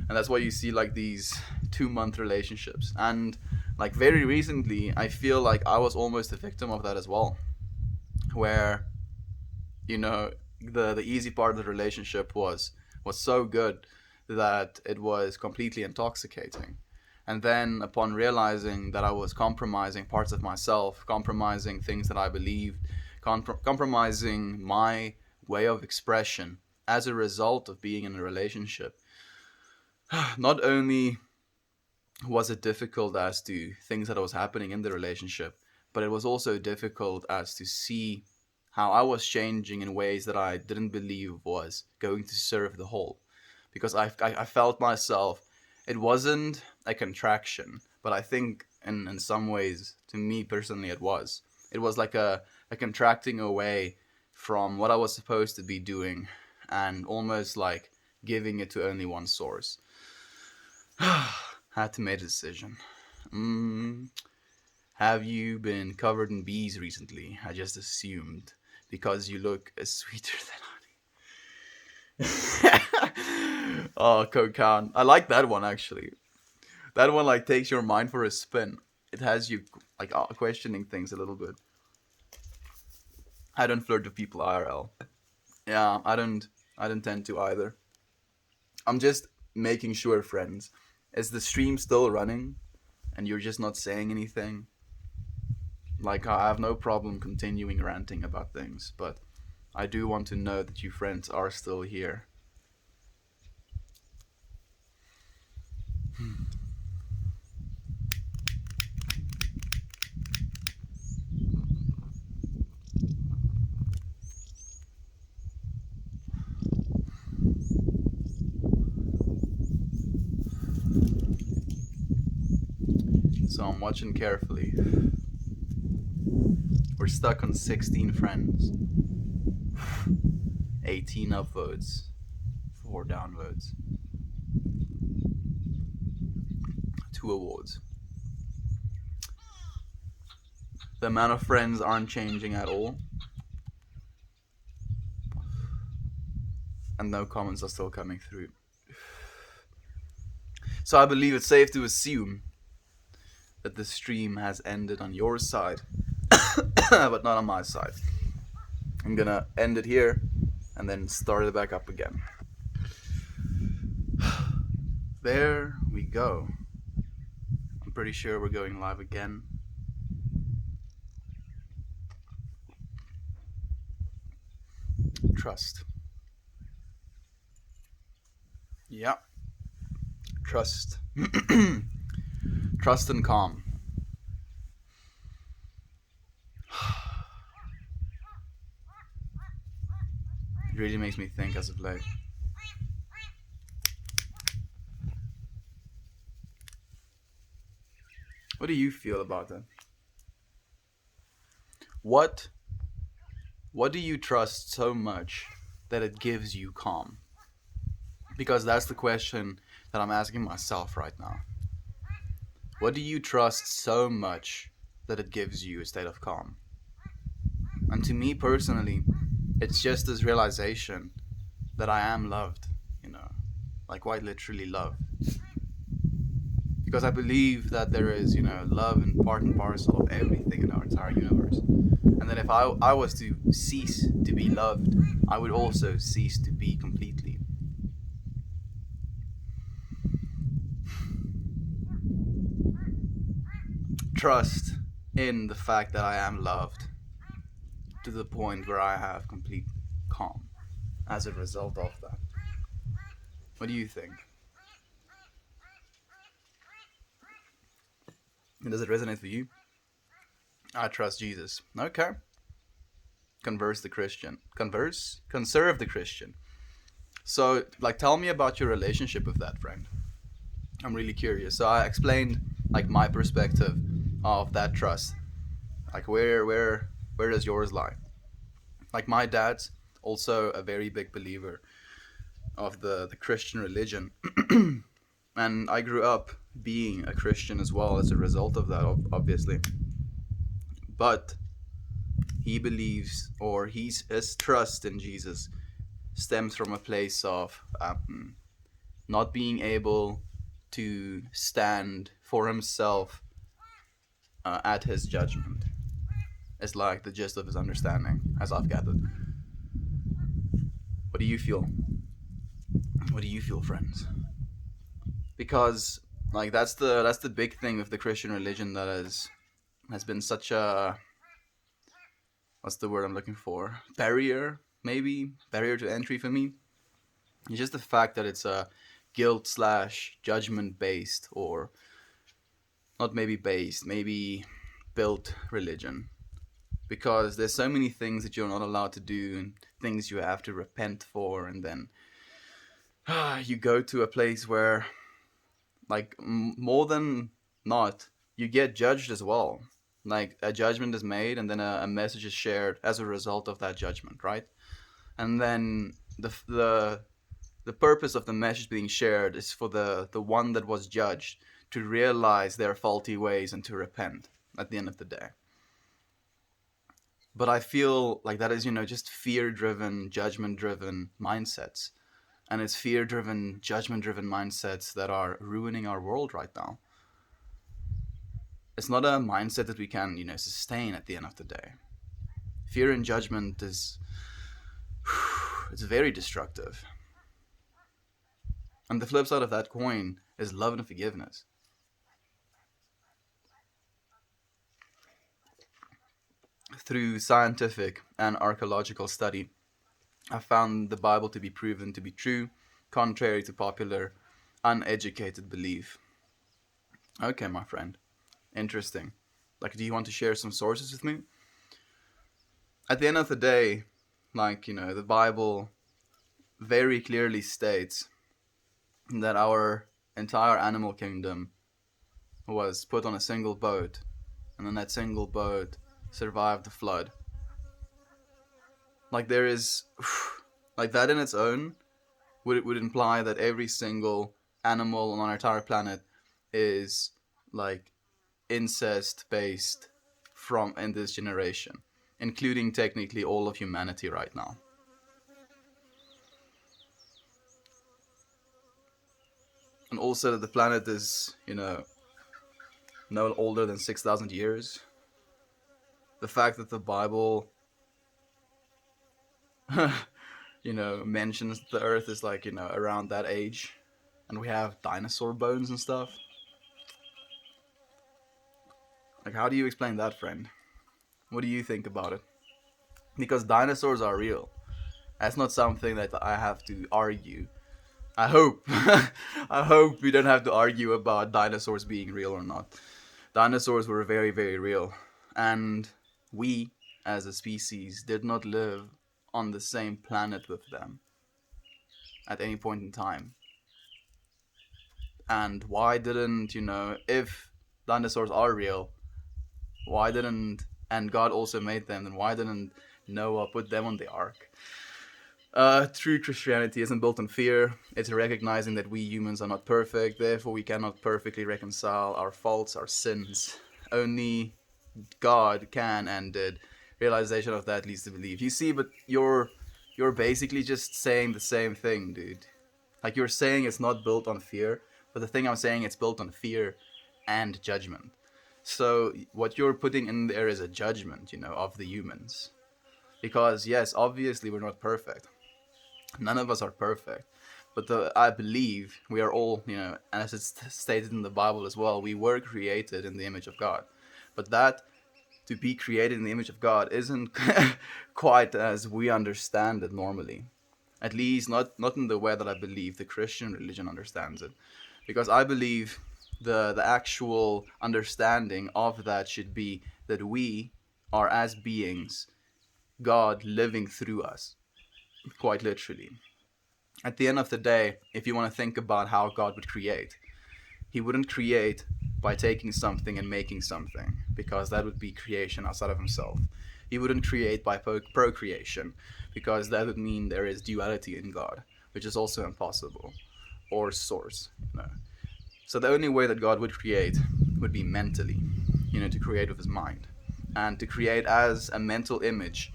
[SPEAKER 1] And that's why you see like these 2-month relationships. And like very recently, I feel like I was almost a victim of that as well, where you know the easy part of the relationship was so good that it was completely intoxicating. And then upon realizing that I was compromising parts of myself, compromising things that I believed, compromising my way of expression as a result of being in a relationship, not only was it difficult as to things that was happening in the relationship, but it was also difficult as to see how I was changing in ways that I didn't believe was going to serve the whole. Because I felt myself, it wasn't a contraction, but I think in some ways, to me personally, it was. It was like a contracting away from what I was supposed to be doing, and almost like giving it to only one source. Had to make a decision. Mm, have you been covered in bees recently? I just assumed, because you look sweeter than honey. Oh, Kokan. I like that one actually. That one like takes your mind for a spin. It has you like questioning things a little bit. I don't flirt with people IRL. Yeah, I don't tend to either. I'm just making sure, friends. Is the stream still running and you're just not saying anything? Like, I have no problem continuing ranting about things, but I do want to know that you friends are still here. So I'm watching carefully. We're stuck on 16 friends, 18 upvotes, 4 downvotes, 2 awards. The amount of friends aren't changing at all, and no comments are still coming through. So I believe it's safe to assume that the stream has ended on your side, but not on my side. I'm gonna end it here and then start it back up again. There we go. I'm pretty sure we're going live again. Trust. Yeah. Trust. Trust and calm. It really makes me think as of late. What do you feel about that? What do you trust so much that it gives you calm? Because that's the question that I'm asking myself right now. What do you trust so much that it gives you a state of calm? And to me personally, it's just this realization that I am loved, like quite literally loved. Because I believe that there is, love and part and parcel of everything in our entire universe. And that if I was to cease to be loved, I would also cease to be completely. Trust in the fact that I am loved to the point where I have complete calm as a result of that. What do you think? Does it resonate for you? I trust Jesus. Okay. Conserve the Christian. So, tell me about your relationship with that, friend. I'm really curious. So I explained, my perspective of that trust. Where does yours lie? My dad's also a very big believer of the Christian religion. And I grew up being a Christian as well as a result of that, obviously. But he believes, or his trust in Jesus stems from a place of not being able to stand for himself at his judgment. It's like the gist of his understanding, as I've gathered. What do you feel? What do you feel, friends? Because that's the big thing with the Christian religion that has been such a, what's the word I'm looking for? Barrier to entry for me. It's just the fact that it's a guilt/judgment based, or not maybe based, maybe built religion. Because there's so many things that you're not allowed to do and things you have to repent for, and then you go to a place where, more than not, you get judged as well. A judgment is made, and then a message is shared as a result of that judgment, right? And then the purpose of the message being shared is for the one that was judged to realize their faulty ways and to repent at the end of the day. But I feel like that is, just fear-driven, judgment-driven mindsets. And it's fear-driven, judgment-driven mindsets that are ruining our world right now. It's not a mindset that we can, sustain at the end of the day. Fear and judgment it's very destructive. And the flip side of that coin is love and forgiveness. Through scientific and archaeological study, I found the Bible to be proven to be true, contrary to popular, uneducated belief. Okay, my friend. Interesting. Do you want to share some sources with me? At the end of the day, the Bible very clearly states that our entire animal kingdom was put on a single boat, and then that single boat survived the flood. There is, that in its own would imply that every single animal on our entire planet is incest based in this generation, including technically all of humanity right now. And also that the planet is, no older than 6,000 years. The fact that the Bible mentions the earth is around that age, and we have dinosaur bones and stuff. How do you explain that, friend? What do you think about it? Because dinosaurs are real. That's not something that I have to argue. I hope. I hope we don't have to argue about dinosaurs being real or not. Dinosaurs were very, very real. And we, as a species, did not live on the same planet with them at any point in time. And why didn't, if dinosaurs are real, why didn't, and God also made them, then why didn't Noah put them on the ark? True Christianity isn't built on fear. It's recognizing that we humans are not perfect, therefore we cannot perfectly reconcile our faults, our sins. Only God can and did. Realization of that leads to belief. You see, but you're basically just saying the same thing, dude. Like you're saying it's not built on fear, but the thing I'm saying it's built on fear and judgment. So what you're putting in there is a judgment, of the humans. Because yes, obviously we're not perfect. None of us are perfect. But I believe we are all, as it's stated in the Bible as well, we were created in the image of God. But that to be created in the image of God isn't quite as we understand it normally. At least not in the way that I believe the Christian religion understands it. Because I believe the actual understanding of that should be that we are as beings God living through us, quite literally. At the end of the day, if you want to think about how God would create, he wouldn't create by taking something and making something, because that would be creation outside of himself. He wouldn't create by procreation, because that would mean there is duality in God, which is also impossible, or source. So the only way that God would create would be mentally, to create with his mind, and to create as a mental image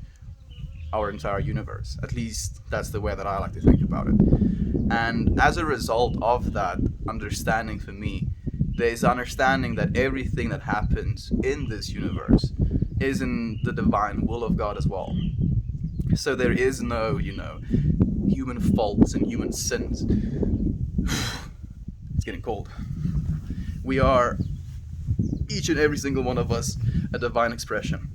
[SPEAKER 1] our entire universe. At least that's the way that I like to think about it. And as a result of that understanding for me, there's understanding that everything that happens in this universe is in the divine will of God as well. So there is no, human faults and human sins. It's getting cold. We are, each and every single one of us, a divine expression.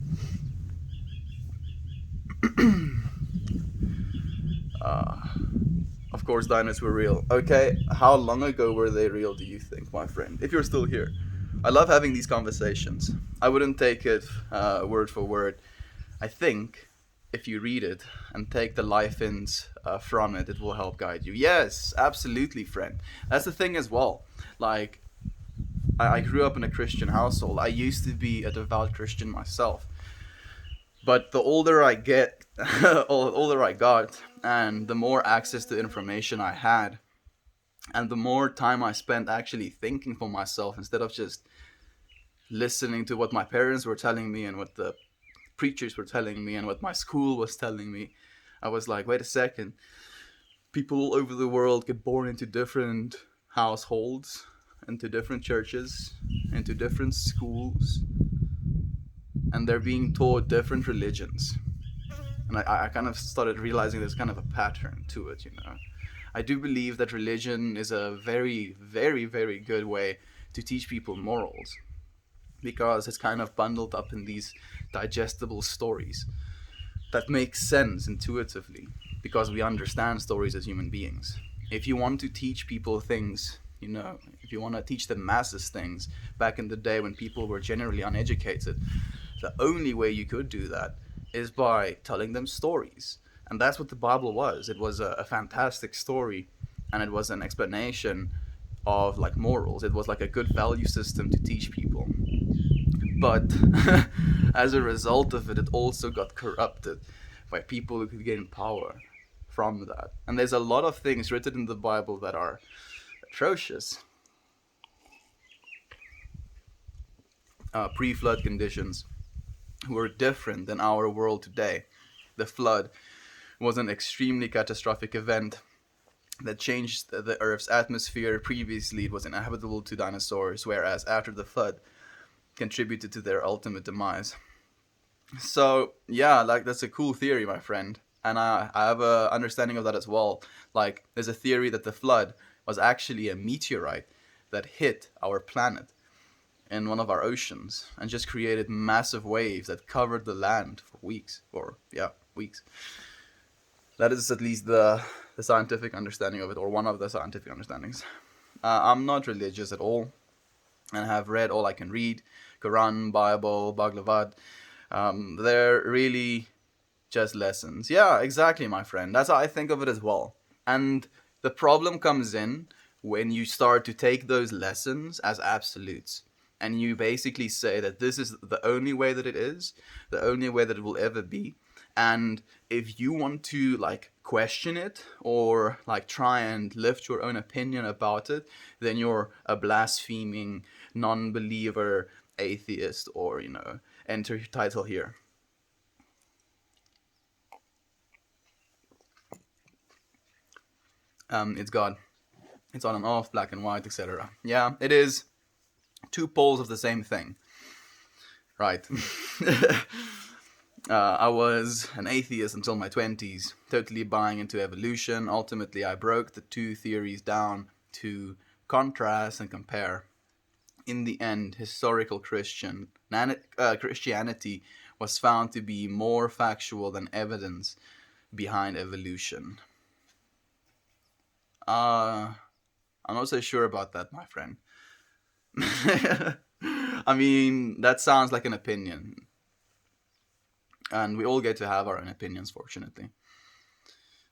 [SPEAKER 1] Of course, dinos were real. Okay, how long ago were they real, do you think, my friend? If you're still here. I love having these conversations. I wouldn't take it word for word. I think if you read it and take the life ins from it, it will help guide you. Yes, absolutely, friend. That's the thing as well. Like, I grew up in a Christian household. I used to be a devout Christian myself. But the older I get, older I got, and the more access to information I had, and the more time I spent actually thinking for myself instead of just listening to what my parents were telling me and what the preachers were telling me and what my school was telling me, I was like, wait a second. People all over the world get born into different households, into different churches, into different schools, and they're being taught different religions. And I kind of started realizing there's kind of a pattern to it. I do believe that religion is a very, very, very good way to teach people morals, because it's kind of bundled up in these digestible stories that make sense intuitively, because we understand stories as human beings. If you want to teach people things, if you want to teach the masses things, back in the day when people were generally uneducated, the only way you could do that is by telling them stories. And that's what the Bible was. It was a fantastic story, and it was an explanation of like morals. It was like a good value system to teach people. But as a result of it, it also got corrupted by people who could gain power from that. And there's a lot of things written in the Bible that are atrocious. Pre-flood conditions were different than our world today. The flood was an extremely catastrophic event that changed the Earth's atmosphere. Previously, it was inhabitable to dinosaurs, whereas after the flood, contributed to their ultimate demise. So yeah, like that's a cool theory, my friend, and I have a understanding of that as well. Like, there's a theory that the flood was actually a meteorite that hit our planet in one of our oceans and just created massive waves that covered the land for weeks. That is at least the the scientific understanding of it, or one of the scientific understandings. I'm not religious at all, and have read all I can read: Quran, Bible, Bhagavad. They're really just lessons. Yeah, exactly, my friend. That's how I think of it as well. And the problem comes in when you start to take those lessons as absolutes, and you basically say that this is the only way that it is, the only way that it will ever be. And if you want to like question it, or like try and lift your own opinion about it, then you're a blaspheming non-believer, atheist, or enter your title here. It's God. It's on and off, black and white, etc. Yeah, it is two poles of the same thing. Right. I was an atheist until my 20s, totally buying into evolution. Ultimately, I broke the two theories down to contrast and compare. In the end, historical Christianity was found to be more factual than evidence behind evolution. I'm not so sure about that, my friend. I mean, that sounds like an opinion. And we all get to have our own opinions, fortunately.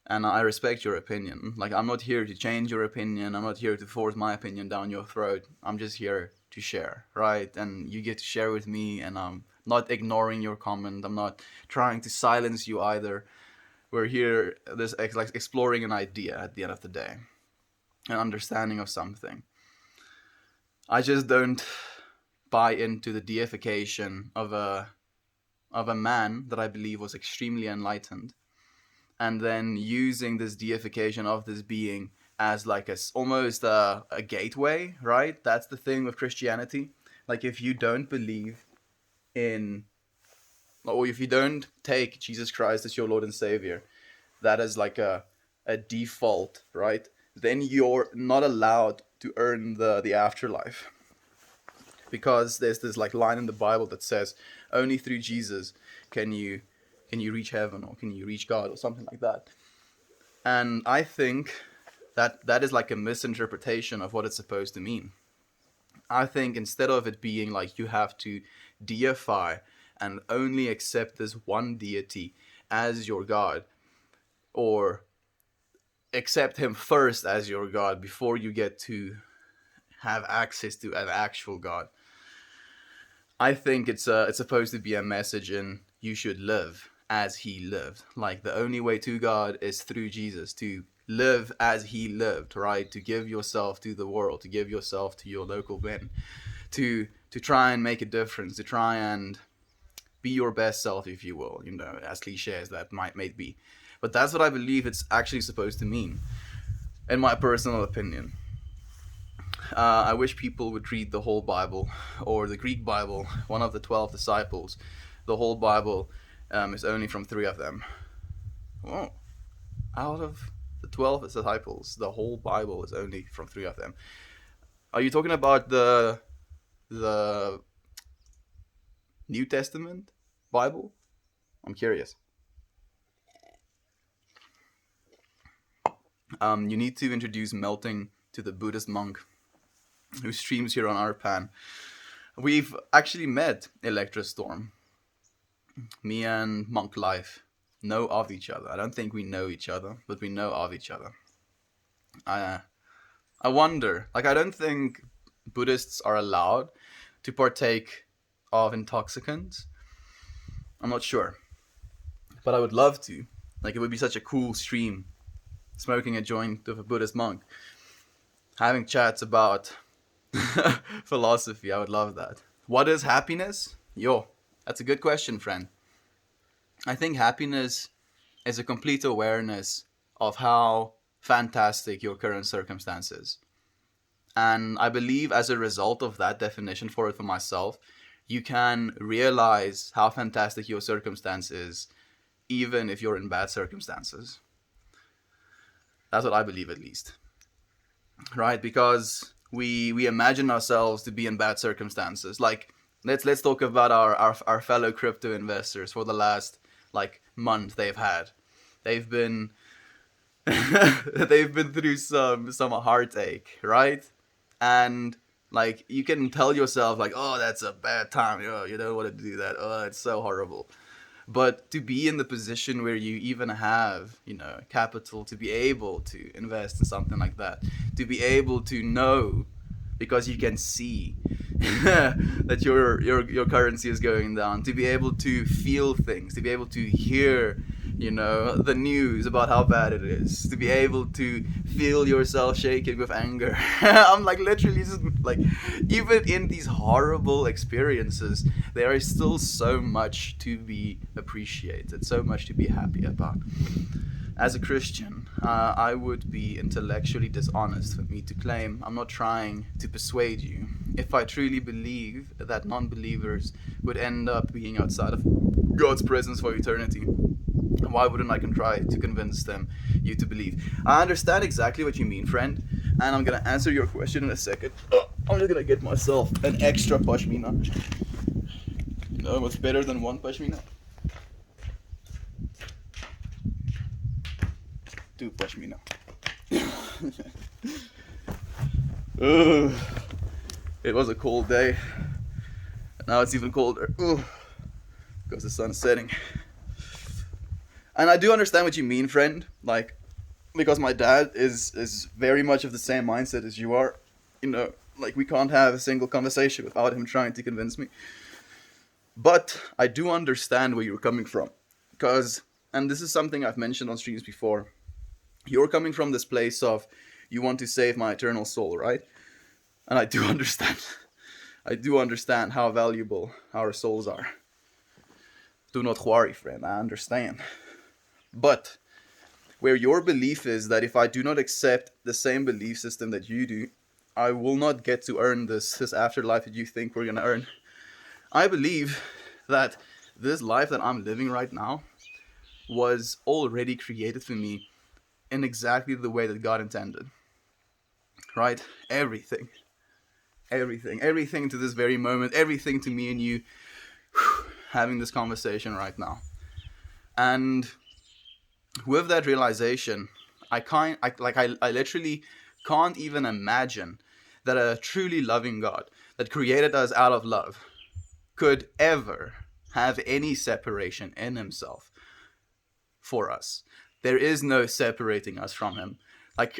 [SPEAKER 1] And I respect your opinion. Like, I'm not here to change your opinion. I'm not here to force my opinion down your throat. I'm just here to share, right? And you get to share with me, and I'm not ignoring your comment. I'm not trying to silence you either. We're here, this like exploring an idea at the end of the day, an understanding of something. I just don't buy into the deification of a man that I believe was extremely enlightened, and then using this deification of this being as like almost a gateway, right? That's the thing with Christianity. Like, if you don't believe in, or if you don't take Jesus Christ as your Lord and Savior, that is like a default, right? Then you're not allowed to earn the afterlife. Because there's this like line in the Bible that says only through Jesus can you reach heaven, or can you reach God, or something like that. And I think that is like a misinterpretation of what it's supposed to mean. I think instead of it being like you have to deify and only accept this one deity as your God, or accept him first as your God before you get to have access to an actual God. I think it's supposed to be a message in you should live as he lived. Like, the only way to God is through Jesus, to live as he lived, right? To give yourself to the world, to give yourself to your local men, to try and make a difference, to try and be your best self, if you will, as cliche as that might be. But that's what I believe it's actually supposed to mean, in my personal opinion. I wish people would read the whole Bible, or the Greek Bible, one of the 12 disciples. The whole Bible is only from 3 of them. Oh, out of the 12 disciples, the whole Bible is only from 3 of them. Are you talking about the New Testament Bible? I'm curious. You need to introduce Melting to the Buddhist monk who streams here on Arpan. We've actually met Electra Storm. Me and Monk Life know of each other. I don't think we know each other, but we know of each other. I wonder, like, I don't think Buddhists are allowed to partake of intoxicants. I'm not sure, but I would love to. Like, it would be such a cool stream, smoking a joint with a Buddhist monk, having chats about philosophy. I would love that. What is happiness? Yo, that's a good question, friend. I think happiness is a complete awareness of how fantastic your current circumstances. And I believe as a result of that definition for it for myself, you can realize how fantastic your circumstance is, even if you're in bad circumstances. That's what I believe, at least. Right? Because we imagine ourselves to be in bad circumstances. Like, let's talk about our fellow crypto investors for the last like month they've been they've been through some heartache, right? And like you can tell yourself like, oh, that's a bad time. Oh, you don't want to do that. Oh, it's so horrible. But to be in the position where you even have, capital to be able to invest in something like that, to be able to know, because you can see that your currency is going down, to be able to feel things, to be able to hear, the news about how bad it is, to be able to feel yourself shaking with anger. I'm like literally just like, even in these horrible experiences, there is still so much to be appreciated, so much to be happy about. As a Christian, I would be intellectually dishonest for me to claim I'm not trying to persuade you if I truly believe that non believers would end up being outside of God's presence for eternity. Why wouldn't I try to convince you to believe? I understand exactly what you mean, friend, and I'm gonna answer your question in a second. I'm just gonna get myself an extra pashmina. You know what's better than one pashmina? Two pashmina. It was a cold day. Now it's even colder. Because the sun's setting. And I do understand what you mean, friend. Like, because my dad is very much of the same mindset as you are. Like we can't have a single conversation without him trying to convince me. But I do understand where you're coming from. Because, and this is something I've mentioned on streams before, you're coming from this place of, you want to save my eternal soul, right? And I do understand. I do understand how valuable our souls are. Do not worry, friend, I understand. But where your belief is that if I do not accept the same belief system that you do, I will not get to earn this afterlife that you think we're going to earn. I believe that this life that I'm living right now was already created for me in exactly the way that God intended. Right? Everything to this very moment, everything to me and you having this conversation right now. And with that realization, I literally can't even imagine that a truly loving God that created us out of love could ever have any separation in himself for us. There is no separating us from him.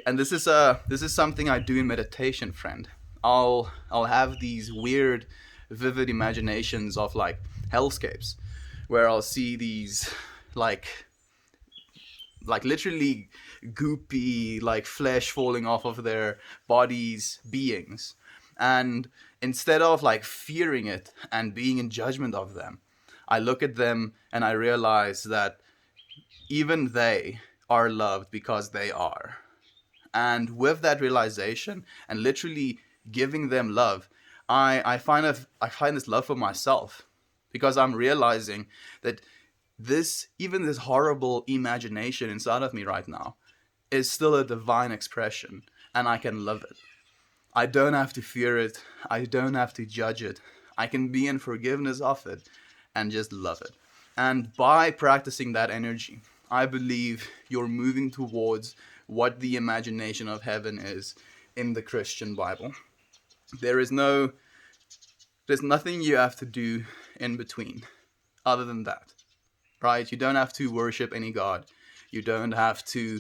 [SPEAKER 1] And this is something I do in meditation, friend. I'll have these weird, vivid imaginations of like hellscapes, where I'll see these like literally goopy, like flesh falling off of their bodies beings. And instead of like fearing it and being in judgment of them, I look at them and I realize that even they are loved because they are. And with that realization and literally giving them love, I find this love for myself, because I'm realizing that even this horrible imagination inside of me right now is still a divine expression, and I can love it. I don't have to fear it. I don't have to judge it. I can be in forgiveness of it and just love it. And by practicing that energy, I believe you're moving towards what the imagination of heaven is in the Christian Bible. There's nothing you have to do in between other than that, right? You don't have to worship any god. You don't have to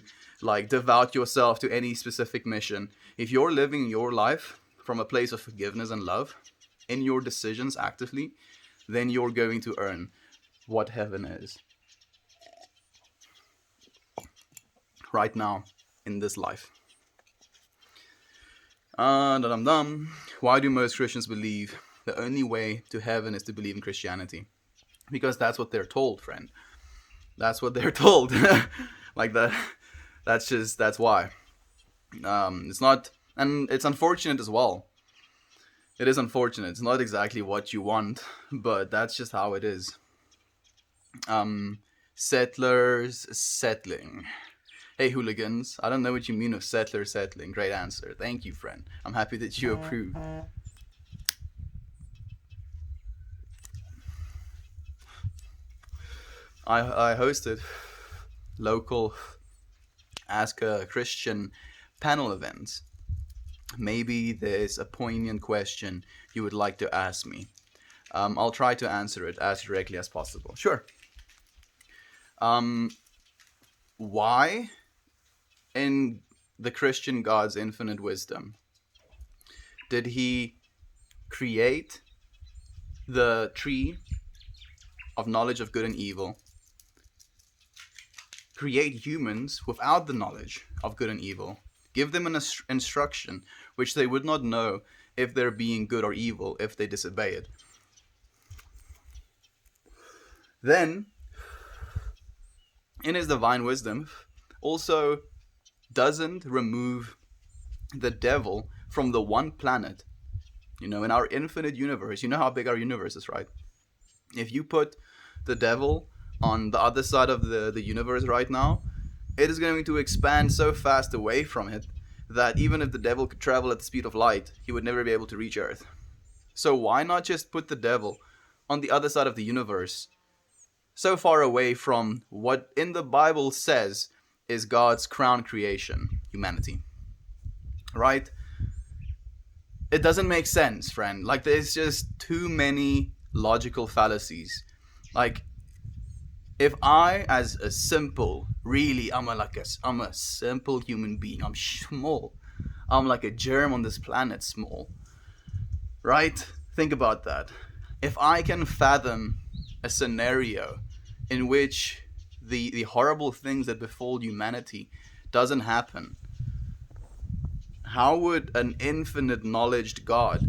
[SPEAKER 1] devote yourself to any specific mission. If you're living your life from a place of forgiveness and love in your decisions actively, then you're going to earn what heaven is right now in this life. Why do most Christians believe the only way to heaven is to believe in Christianity? Because that's what they're told, friend. That's what they're told. Like that. That's why. It's not, and it's unfortunate as well. It is unfortunate. It's not exactly what you want, but that's just how it is. Settlers settling. Hey, hooligans. I don't know what you mean of settler settling. Great answer. Thank you, friend. I'm happy that you approve. I hosted local ask a Christian panel event, maybe there's a poignant question you would like to ask me. I'll try to answer it as directly as possible. Sure. Why, in the Christian God's infinite wisdom, did he create the tree of knowledge of good and evil, create humans without the knowledge of good and evil, give them an instruction which they would not know if they're being good or evil if they disobey it? Then, in his divine wisdom, also doesn't remove the devil from the one planet. You know, in our infinite universe, you know how big our universe is, right? If you put the devil on the other side of the universe right now, it is going to expand so fast away from it that even if the devil could travel at the speed of light, he would never be able to reach Earth. So why not just put the devil on the other side of the universe, so far away from what in the Bible says is God's crown creation, humanity? Right? It doesn't make sense, friend. Like, there's just too many logical fallacies. Like, if I, as a simple, really, I'm a simple human being. I'm small. I'm like a germ on this planet, small. Right? Think about that. If I can fathom a scenario in which the horrible things that befall humanity doesn't happen, how would an infinite knowledge God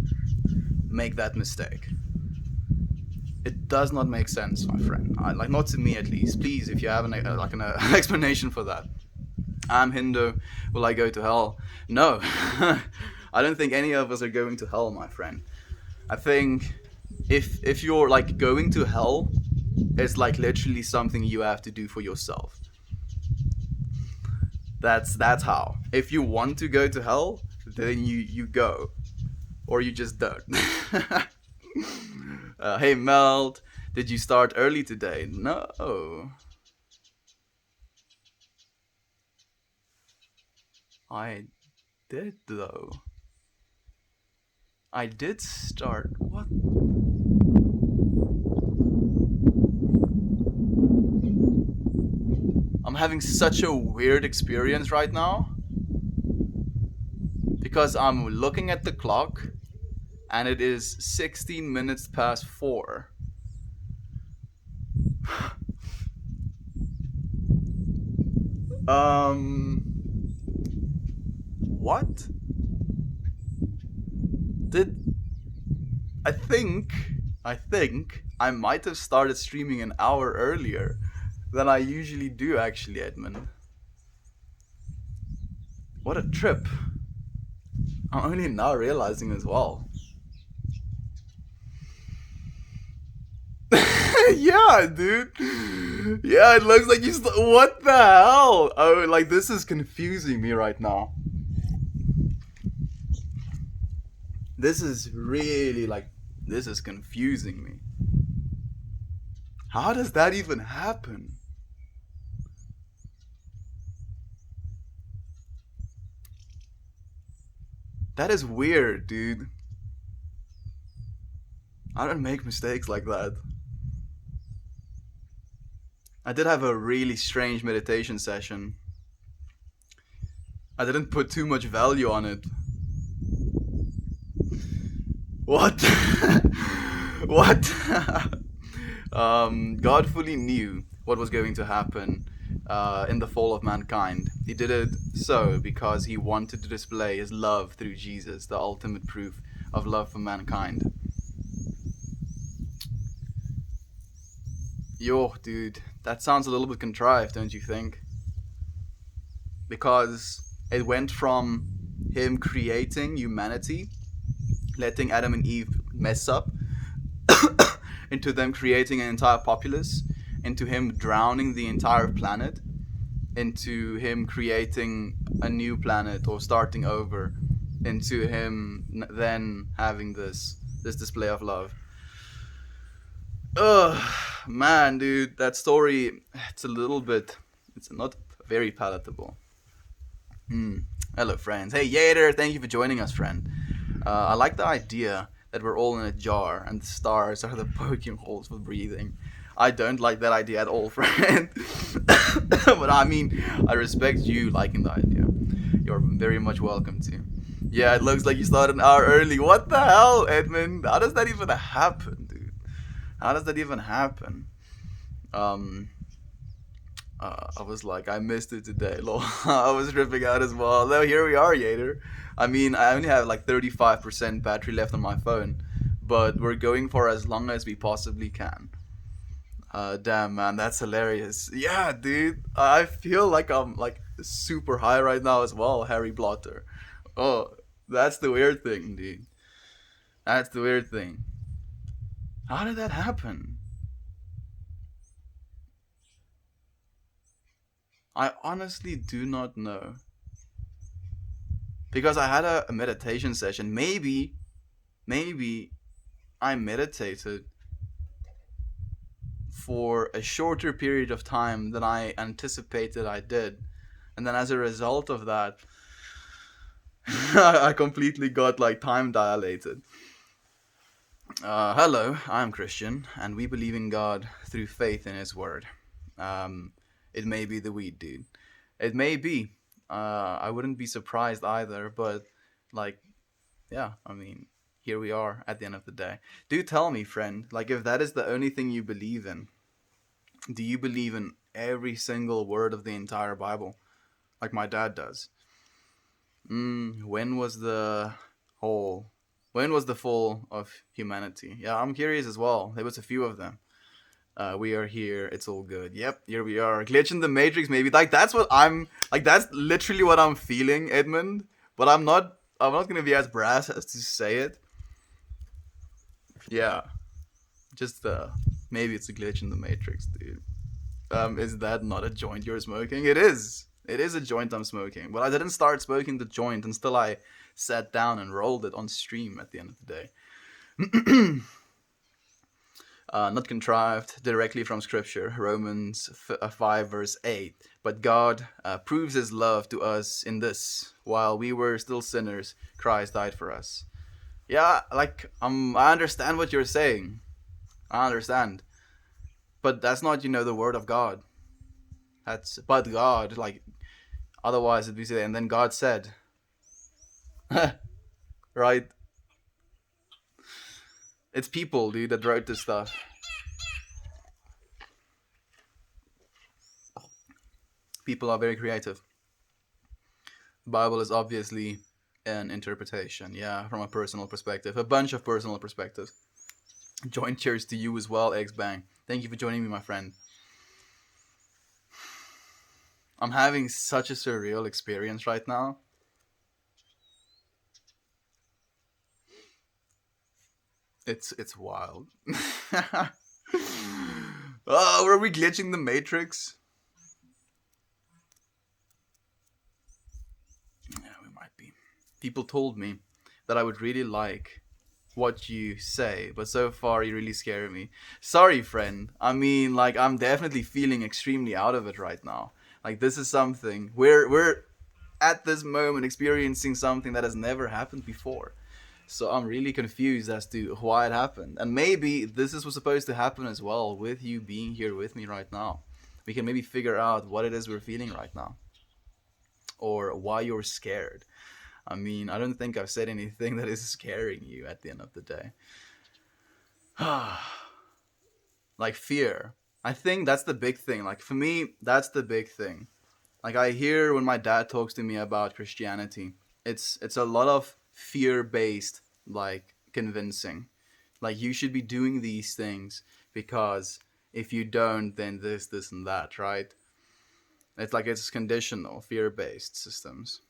[SPEAKER 1] make that mistake? It does not make sense, my friend. Like, not to me at least. Please, if you have an explanation for that. I'm Hindu. Will I go to hell? No. I don't think any of us are going to hell, my friend. I think if you're like going to hell, it's like literally something you have to do for yourself. That's how. If you want to go to hell, then you go, or you just don't. Hey Meld, did you start early today? No. I did though. I did start. What? I'm having such a weird experience right now because I'm looking at the clock and it is 16 minutes past 4. What? I think I might have started streaming an hour earlier than I usually do, actually, Edmund. What a trip. I'm only now realizing as well. Yeah, dude. Yeah, it looks like you. What the hell? Oh, like, this is confusing me right now. This is really like. This is confusing me. How does that even happen? That is weird, dude. I don't make mistakes like that. I did have a really strange meditation session. I didn't put too much value on it. What? What? God fully knew what was going to happen in the fall of mankind. He did it so because he wanted to display his love through Jesus, the ultimate proof of love for mankind. Yo, dude, that sounds a little bit contrived, don't you think? Because it went from him creating humanity, letting Adam and Eve mess up, into them creating an entire populace, into him drowning the entire planet, into him creating a new planet or starting over, into him then having this display of love. Ugh, man, dude, that story, it's not very palatable. Hello, friends. Hey, Yader, thank you for joining us, friend. I like the idea that we're all in a jar and the stars are the poking holes for breathing. I don't like that idea at all, friend. But I mean, I respect you liking the idea. You're very much welcome to. Yeah, it looks like you started an hour early. What the hell, Edmund? How does that even happen, dude? How does that even happen? Um, I was like, I missed it today. Lol. I was ripping out as well. Now here we are, Yater. I mean, I only have like 35% battery left on my phone, but we're going for as long as we possibly can. Damn, man, that's hilarious. Yeah, dude, I feel like I'm like super high right now as well, Harry Blotter. Oh, that's the weird thing, dude. That's the weird thing. How did that happen? I honestly do not know. Because I had a meditation session. Maybe I meditated for a shorter period of time than I anticipated I did. And then as a result of that, I completely got like time dilated. Hello, I'm Christian, and we believe in God through faith in His Word. Um, it may be the weed, dude. It may be. I wouldn't be surprised either, but like, yeah, I mean, here we are at the end of the day. Do tell me, friend, like, if that is the only thing you believe in, do you believe in every single word of the entire Bible, like my dad does? When was the whole? When was the fall of humanity? Yeah, I'm curious as well. There was a few of them. We are here. It's all good. Yep, here we are. Glitch in the matrix, maybe. Like that's what I'm. Like that's literally what I'm feeling, Edmund. But I'm not. I'm not gonna be as brass as to say it. Yeah, just maybe it's a glitch in the matrix, dude. Is that not a joint you're smoking? It is. It is a joint I'm smoking. But I didn't start smoking the joint until I sat down and rolled it on stream at the end of the day. Not contrived, directly from Scripture, Romans 5, verse 8. But God proves His love to us in this: while we were still sinners, Christ died for us. Yeah, like, I understand what you're saying. I understand. But that's not, the word of God. That's, but God, like, otherwise it'd be say, and then God said, right? It's people, dude, that wrote this stuff. People are very creative. The Bible is obviously an interpretation, yeah, from a personal perspective, a bunch of personal perspectives. Join cheers to you as well, Eggs Bang. Thank you for joining me, my friend. I'm having such a surreal experience right now. It's wild. Oh, were we glitching the Matrix? Yeah, we might be. People told me that I would really like what you say, but so far you really scare me. Sorry, friend. I mean, like, I'm definitely feeling extremely out of it right now. Like, this is something we're at this moment experiencing something that has never happened before. So I'm really confused as to why it happened. And maybe this is what's supposed to happen as well with you being here with me right now. We can maybe figure out what it is we're feeling right now or why you're scared. I mean, I don't think I've said anything that is scaring you at the end of the day. Like fear. I think that's the big thing. Like for me, that's the big thing. Like I hear when my dad talks to me about Christianity, it's a lot of fear-based like convincing. Like you should be doing these things because if you don't, then this and that, right? It's like it's conditional, fear-based systems.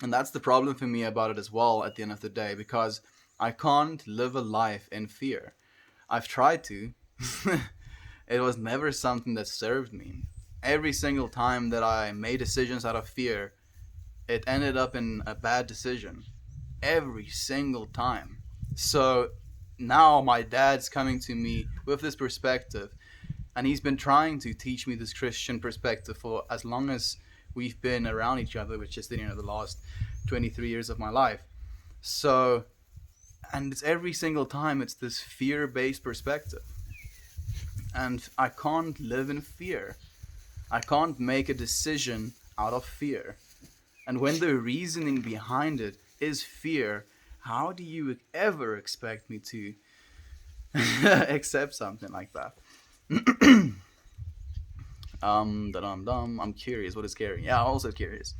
[SPEAKER 1] And that's the problem for me about it as well at the end of the day because I can't live a life in fear. I've tried to. It was never something that served me. Every single time that I made decisions out of fear, it ended up in a bad decision. Every single time. So now my dad's coming to me with this perspective, and he's been trying to teach me this Christian perspective for as long as we've been around each other, which is the last 23 years of my life. So, and it's every single time it's this fear-based perspective, and I can't live in fear. I can't make a decision out of fear. And when the reasoning behind it is fear, how do you ever expect me to accept something like that? I'm curious. What is scary? Yeah, I'm also curious.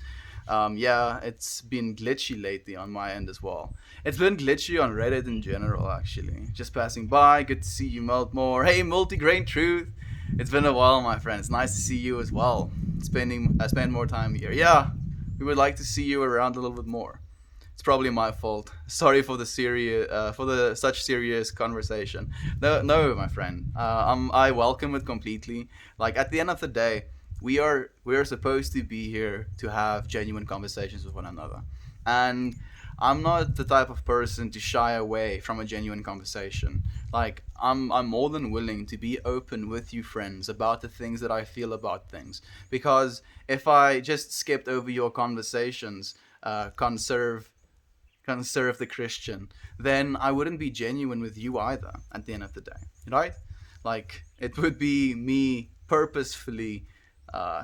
[SPEAKER 1] Yeah, it's been glitchy lately on my end as well. It's been glitchy on Reddit in general, actually. Just passing by. Good to see you, Meltmore. Hey, Multigrain Truth. It's been a while, my friend. It's nice to see you as well. I spend more time here. Yeah, we would like to see you around a little bit more. It's probably my fault. Sorry for the such serious conversation. No, no, my friend. I welcome it completely. Like at the end of the day, we are supposed to be here to have genuine conversations with one another, and I'm not the type of person to shy away from a genuine conversation. Like I'm more than willing to be open with you friends about the things that I feel about things, because if I just skipped over your conversations, conserve the Christian, then I wouldn't be genuine with you either at the end of the day, right? Like it would be me purposefully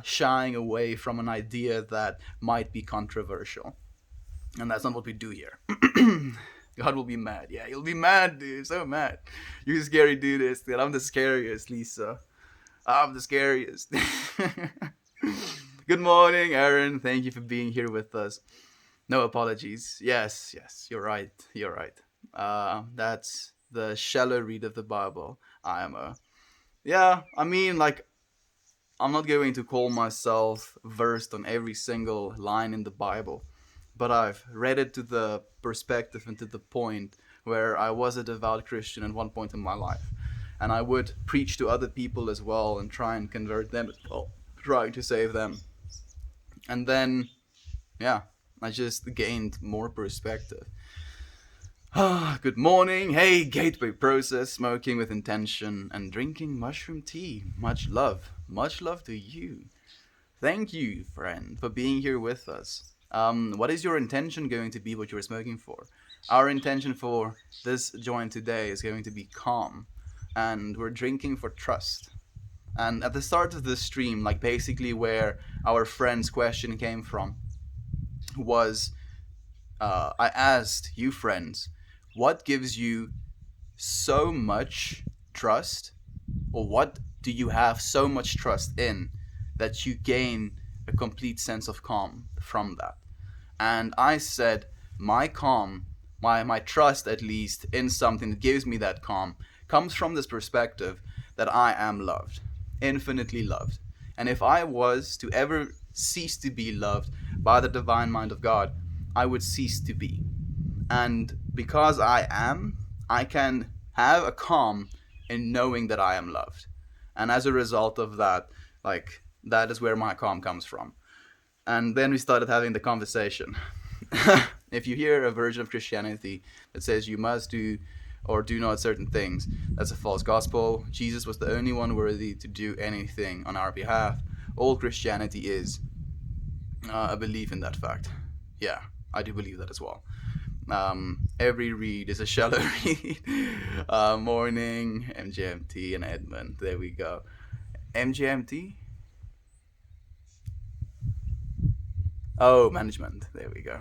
[SPEAKER 1] shying away from an idea that might be controversial, and that's not what we do here. God will be mad. Yeah, he'll be mad, dude. So mad. You scary dude is that I'm the scariest, Lisa. I'm the scariest. Good morning, Aaron. Thank you for being here with us. No apologies. Yes, yes, you're right. You're right. That's the shallow read of the Bible. I am a. Yeah, I mean, like, I'm not going to call myself versed on every single line in the Bible, but I've read it to the perspective and to the point where I was a devout Christian at one point in my life. And I would preach to other people as well and try and convert them as well, trying to save them. And then, yeah, I just gained more perspective. Good morning. Hey, Gateway Process, smoking with intention and drinking mushroom tea. Much love. Much love to you. Thank you, friend, for being here with us. What is your intention going to be, what you're smoking for? Our intention for this joint today is going to be calm, and we're drinking for trust. And at the start of the stream, like basically where our friend's question came from, was I asked you, friends, what gives you so much trust, or what do you have so much trust in that you gain a complete sense of calm from that? And I said, my calm, my trust at least in something that gives me that calm, comes from this perspective that I am loved, infinitely loved. And if I was to ever cease to be loved by the divine mind of God, I would cease to be. And because I am, I can have a calm in knowing that I am loved. And as a result of that, like, that is where my calm comes from. And then we started having the conversation. If you hear a version of Christianity that says you must do or do not certain things, that's a false gospel. Jesus was the only one worthy to do anything on our behalf. All Christianity is a belief in that fact. Yeah, I do believe that as well. Every read is a shallow read. Morning, MGMT and Edmund. There we go. MGMT? Oh, management. There we go.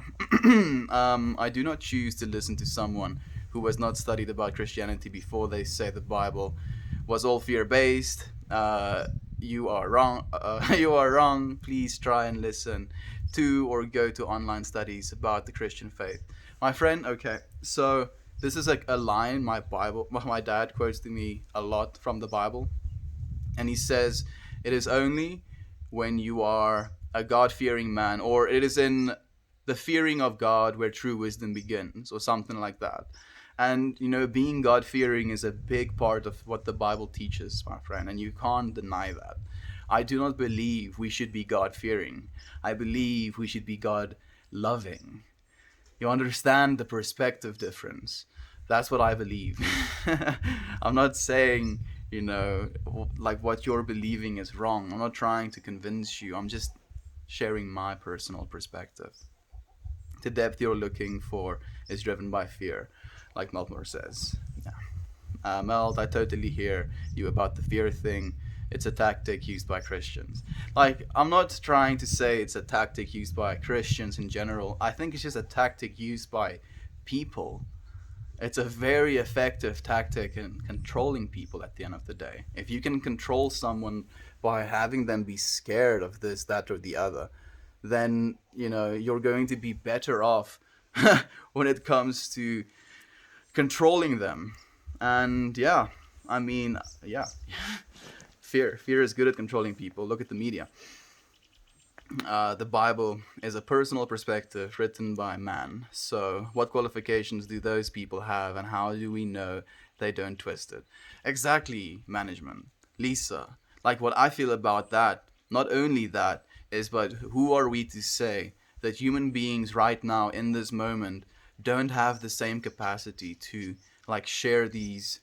[SPEAKER 1] I do not choose to listen to someone who has not studied about Christianity before they say the Bible was all fear-based. You are wrong. You are wrong. Please try and listen to or go to online studies about the Christian faith. My friend, okay, so this is like a line my dad quotes to me a lot from the Bible. And he says, it is only when you are a God-fearing man, or it is in the fearing of God where true wisdom begins, or something like that. And, being God-fearing is a big part of what the Bible teaches, my friend, and you can't deny that. I do not believe we should be God-fearing. I believe we should be God-loving. You understand the perspective difference. That's what I believe. I'm not saying, like what you're believing is wrong. I'm not trying to convince you. I'm just sharing my personal perspective. The depth you're looking for is driven by fear, like Meltmore says. Yeah. Melt, I totally hear you about the fear thing. It's a tactic used by Christians. Like, I'm not trying to say it's a tactic used by Christians in general. I think it's just a tactic used by people. It's a very effective tactic in controlling people at the end of the day. If you can control someone by having them be scared of this, that, or the other, then, you're going to be better off when it comes to controlling them. And yeah, I mean, yeah, fear is good at controlling people. Look at the media. The Bible is a personal perspective written by man. So what qualifications do those people have, and how do we know they don't twist it? Exactly, management. Lisa, like, what I feel about that, not only that, is, but who are we to say that human beings right now in this moment don't have the same capacity to, like, share these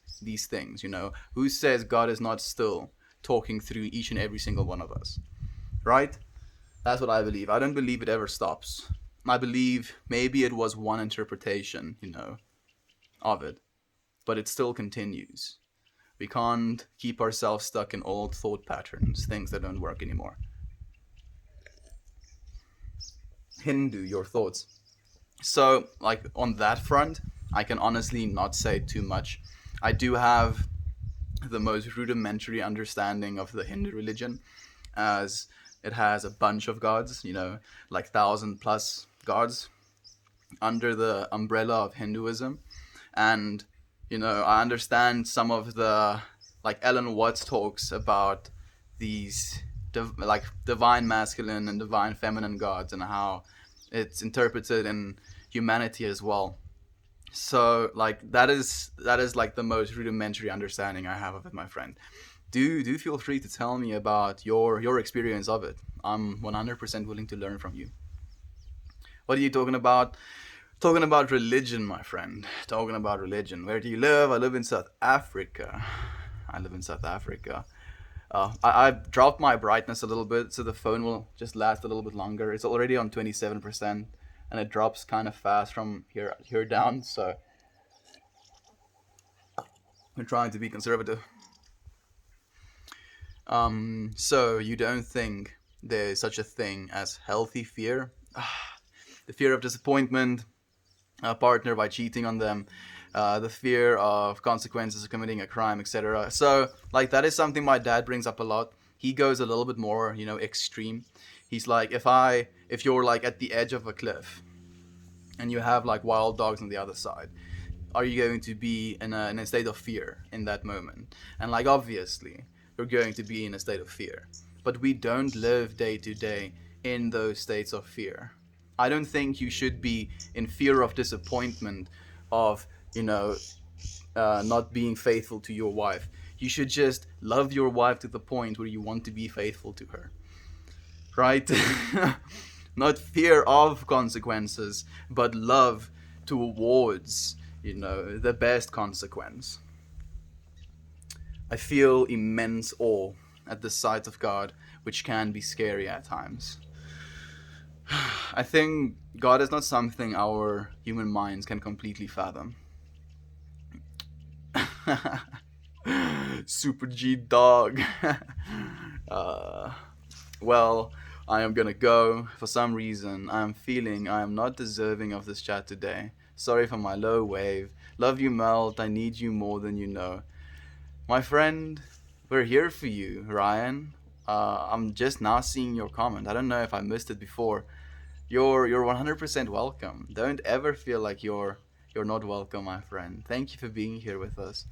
[SPEAKER 1] things? Who says God is not still talking through each and every single one of us, right? That's what I believe. I don't believe it ever stops. I believe maybe it was one interpretation, of it, but it still continues. We can't keep ourselves stuck in old thought patterns, things that don't work anymore. Hindu, your thoughts. So, like, on that front, I can honestly not say too much. I do have the most rudimentary understanding of the Hindu religion, as it has a bunch of gods, like 1,000+ gods under the umbrella of Hinduism. And, I understand some of the, like, Ellen Watts talks about these, like, divine masculine and divine feminine gods, and how it's interpreted in humanity as well. So, like, that is like the most rudimentary understanding I have of it, my friend. Do feel free to tell me about your experience of it. I'm 100% willing to learn from you. What are you talking about? Talking about religion, my friend. Talking about religion. Where do you live? I live in South Africa. I've dropped my brightness a little bit, so the phone will just last a little bit longer. It's already on 27%, and it drops kind of fast from here down. So we're trying to be conservative. So you don't think there's such a thing as healthy fear? The fear of disappointment, a partner by cheating on them, the fear of consequences of committing a crime, etc. So, like, that is something my dad brings up a lot. He goes a little bit more, extreme. He's like, if you're, like, at the edge of a cliff and you have, like, wild dogs on the other side, are you going to be in a state of fear in that moment? And, like, obviously you're going to be in a state of fear, but we don't live day to day in those states of fear. I don't think you should be in fear of disappointment, of, not being faithful to your wife. You should just love your wife to the point where you want to be faithful to her, right? Not fear of consequences, but love towards, the best consequence. I feel immense awe at the sight of God, which can be scary at times. I think God is not something our human minds can completely fathom. Super G dog. Well, I am gonna go. For some reason, I am feeling I am not deserving of this chat today. Sorry for my low wave. Love you, Melt. I need you more than you know. My friend, we're here for you, Ryan. I'm just now seeing your comment. I don't know if I missed it before. You're 100% welcome. Don't ever feel like you're not welcome, my friend. Thank you for being here with us.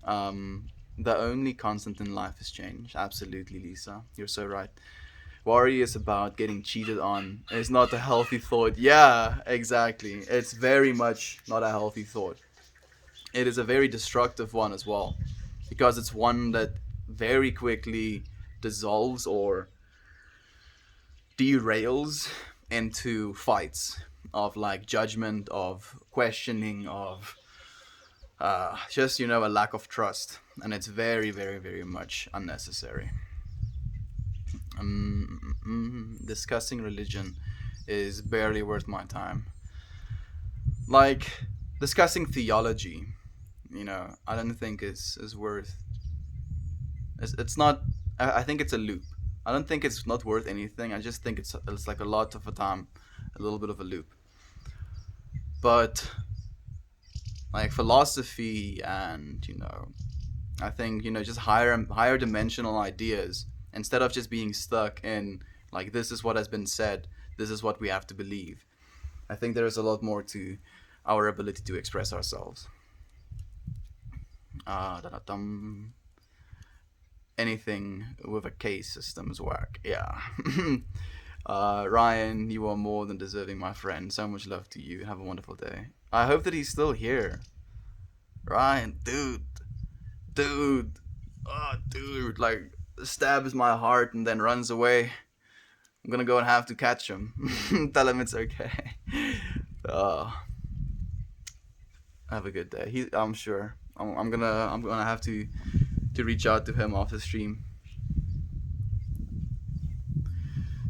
[SPEAKER 1] The only constant in life is change. Absolutely, Lisa. You're so right. Worry is about getting cheated on. It's not a healthy thought. Yeah, exactly. It's very much not a healthy thought. It is a very destructive one as well, because it's one that very quickly dissolves or derails into fights of, like, judgment, of questioning, of just, a lack of trust, and it's very, very, very much unnecessary. Discussing religion is barely worth my time. Like discussing theology, I don't think is worth. It's not. I think it's a loop. I don't think it's not worth anything. I just think it's like a lot of a time, a little bit of a loop. But like philosophy and I think just higher dimensional ideas instead of just being stuck in like this is what has been said, this is what we have to believe. I think there is a lot more to our ability to express ourselves. Da-da-dum. Anything with a case system is whack. Yeah. Ryan, you are more than deserving, my friend. So much love to you. Have a wonderful day. I hope that he's still here. Ryan, dude, oh, dude, like stabs my heart and then runs away. I'm gonna go and have to catch him. Tell him it's okay. Uh, have a good day. I'm sure. I'm gonna have to reach out to him off the stream.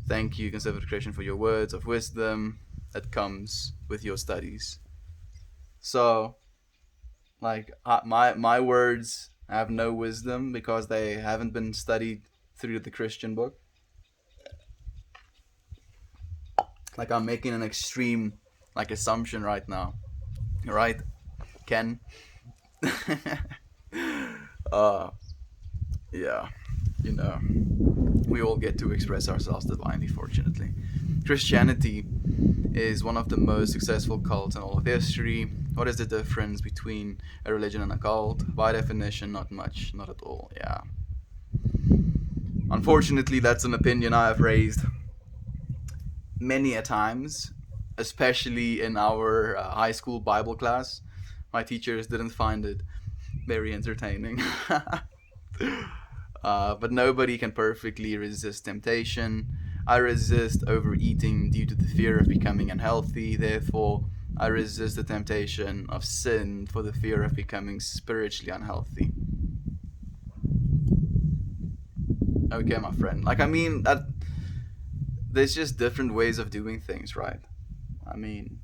[SPEAKER 1] Thank you, Conservative Creation, for your words of wisdom that comes with your studies. So, like my words have no wisdom because they haven't been studied through the Christian book. Like I'm making an extreme like assumption right now, right, Ken? Yeah, we all get to express ourselves divinely, fortunately. Christianity is one of the most successful cults in all of history. What is the difference between a religion and a cult? By definition, not much, not at all, yeah. Unfortunately, that's an opinion I have raised many a times, especially in our high school Bible class. My teachers didn't find it very entertaining. But nobody can perfectly resist temptation. I resist overeating due to the fear of becoming unhealthy. Therefore, I resist the temptation of sin for the fear of becoming spiritually unhealthy. Okay, my friend. Like, I mean, there's just different ways of doing things, right? I mean,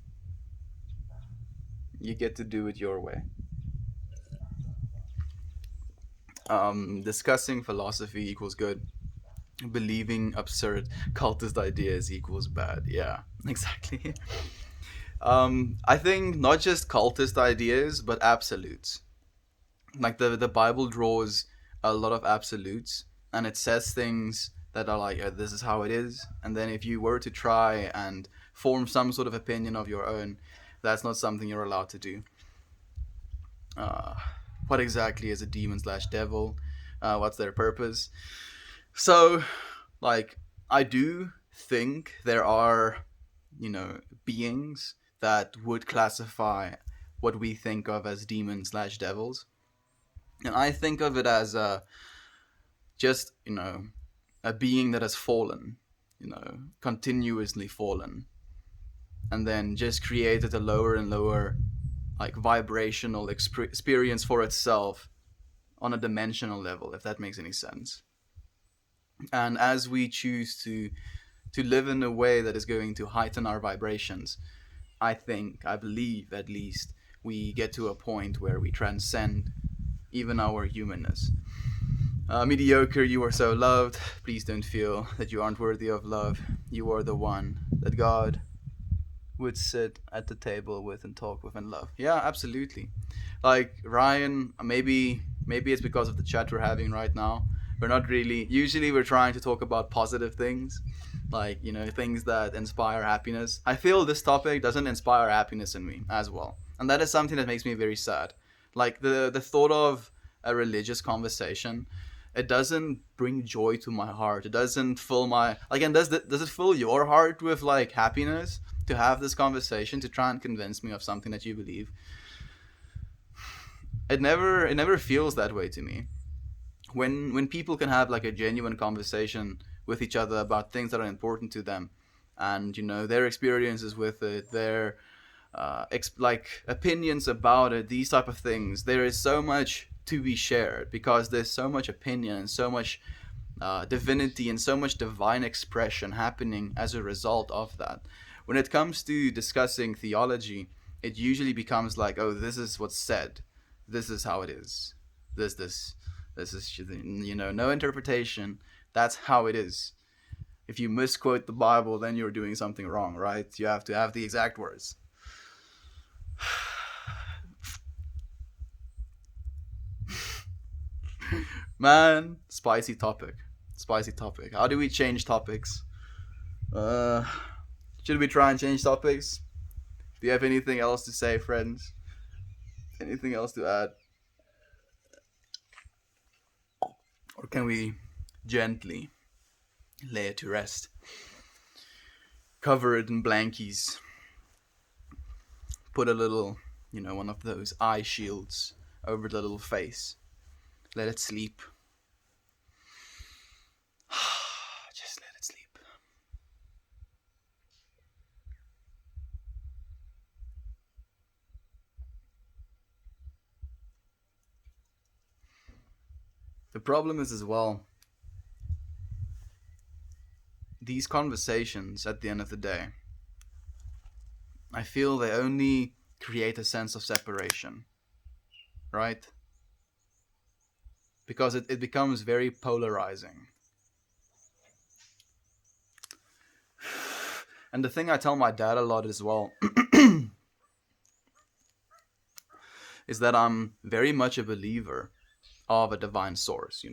[SPEAKER 1] you get to do it your way. Discussing philosophy equals good. Believing absurd cultist ideas equals bad. Yeah, exactly. I think not just cultist ideas, but absolutes. Like the Bible draws a lot of absolutes, and it says things that are like, this is how it is. And then if you were to try and form some sort of opinion of your own, that's not something you're allowed to do. What exactly is a demon/devil? What's their purpose? So, like, I do think there are, beings that would classify what we think of as demons/devils. And I think of it as just, a being that has fallen, continuously fallen. And then just created a lower and lower, like, vibrational experience for itself on a dimensional level, if that makes any sense. And as we choose to live in a way that is going to heighten our vibrations, I believe at least, we get to a point where we transcend even our humanness. Mediocre, you are so loved. Please don't feel that you aren't worthy of love. You are the one that God would sit at the table with and talk with and love. Yeah, absolutely. Like Ryan, maybe it's because of the chat we're having right now. We're not really. Usually, we're trying to talk about positive things, like things that inspire happiness. I feel this topic doesn't inspire happiness in me as well, and that is something that makes me very sad. Like the thought of a religious conversation, it doesn't bring joy to my heart. It doesn't fill my like. And does it fill your heart with like happiness to have this conversation, to try and convince me of something that you believe? It never feels that way to me. When people can have like a genuine conversation with each other about things that are important to them, and their experiences with it, their like opinions about it, these type of things, there is so much to be shared because there's so much opinion and so much divinity and so much divine expression happening as a result of that. When it comes to discussing theology, it usually becomes like, oh, this is what's said, this is how it is, this this is, no interpretation. That's how it is. If you misquote the Bible, then you're doing something wrong, right? You have to have the exact words. Man, spicy topic. Spicy topic. How do we change topics? Uh, should we try and change topics? Do you have anything else to say, friends? Anything else to add? Or can we gently lay it to rest? Cover it in blankies. Put a little, one of those eye shields over the little face. Let it sleep. Just let it sleep. The problem is as well, these conversations at the end of the day, I feel they only create a sense of separation, right? Because it becomes very polarizing. And the thing I tell my dad a lot as well is that I'm very much a believer of a divine source,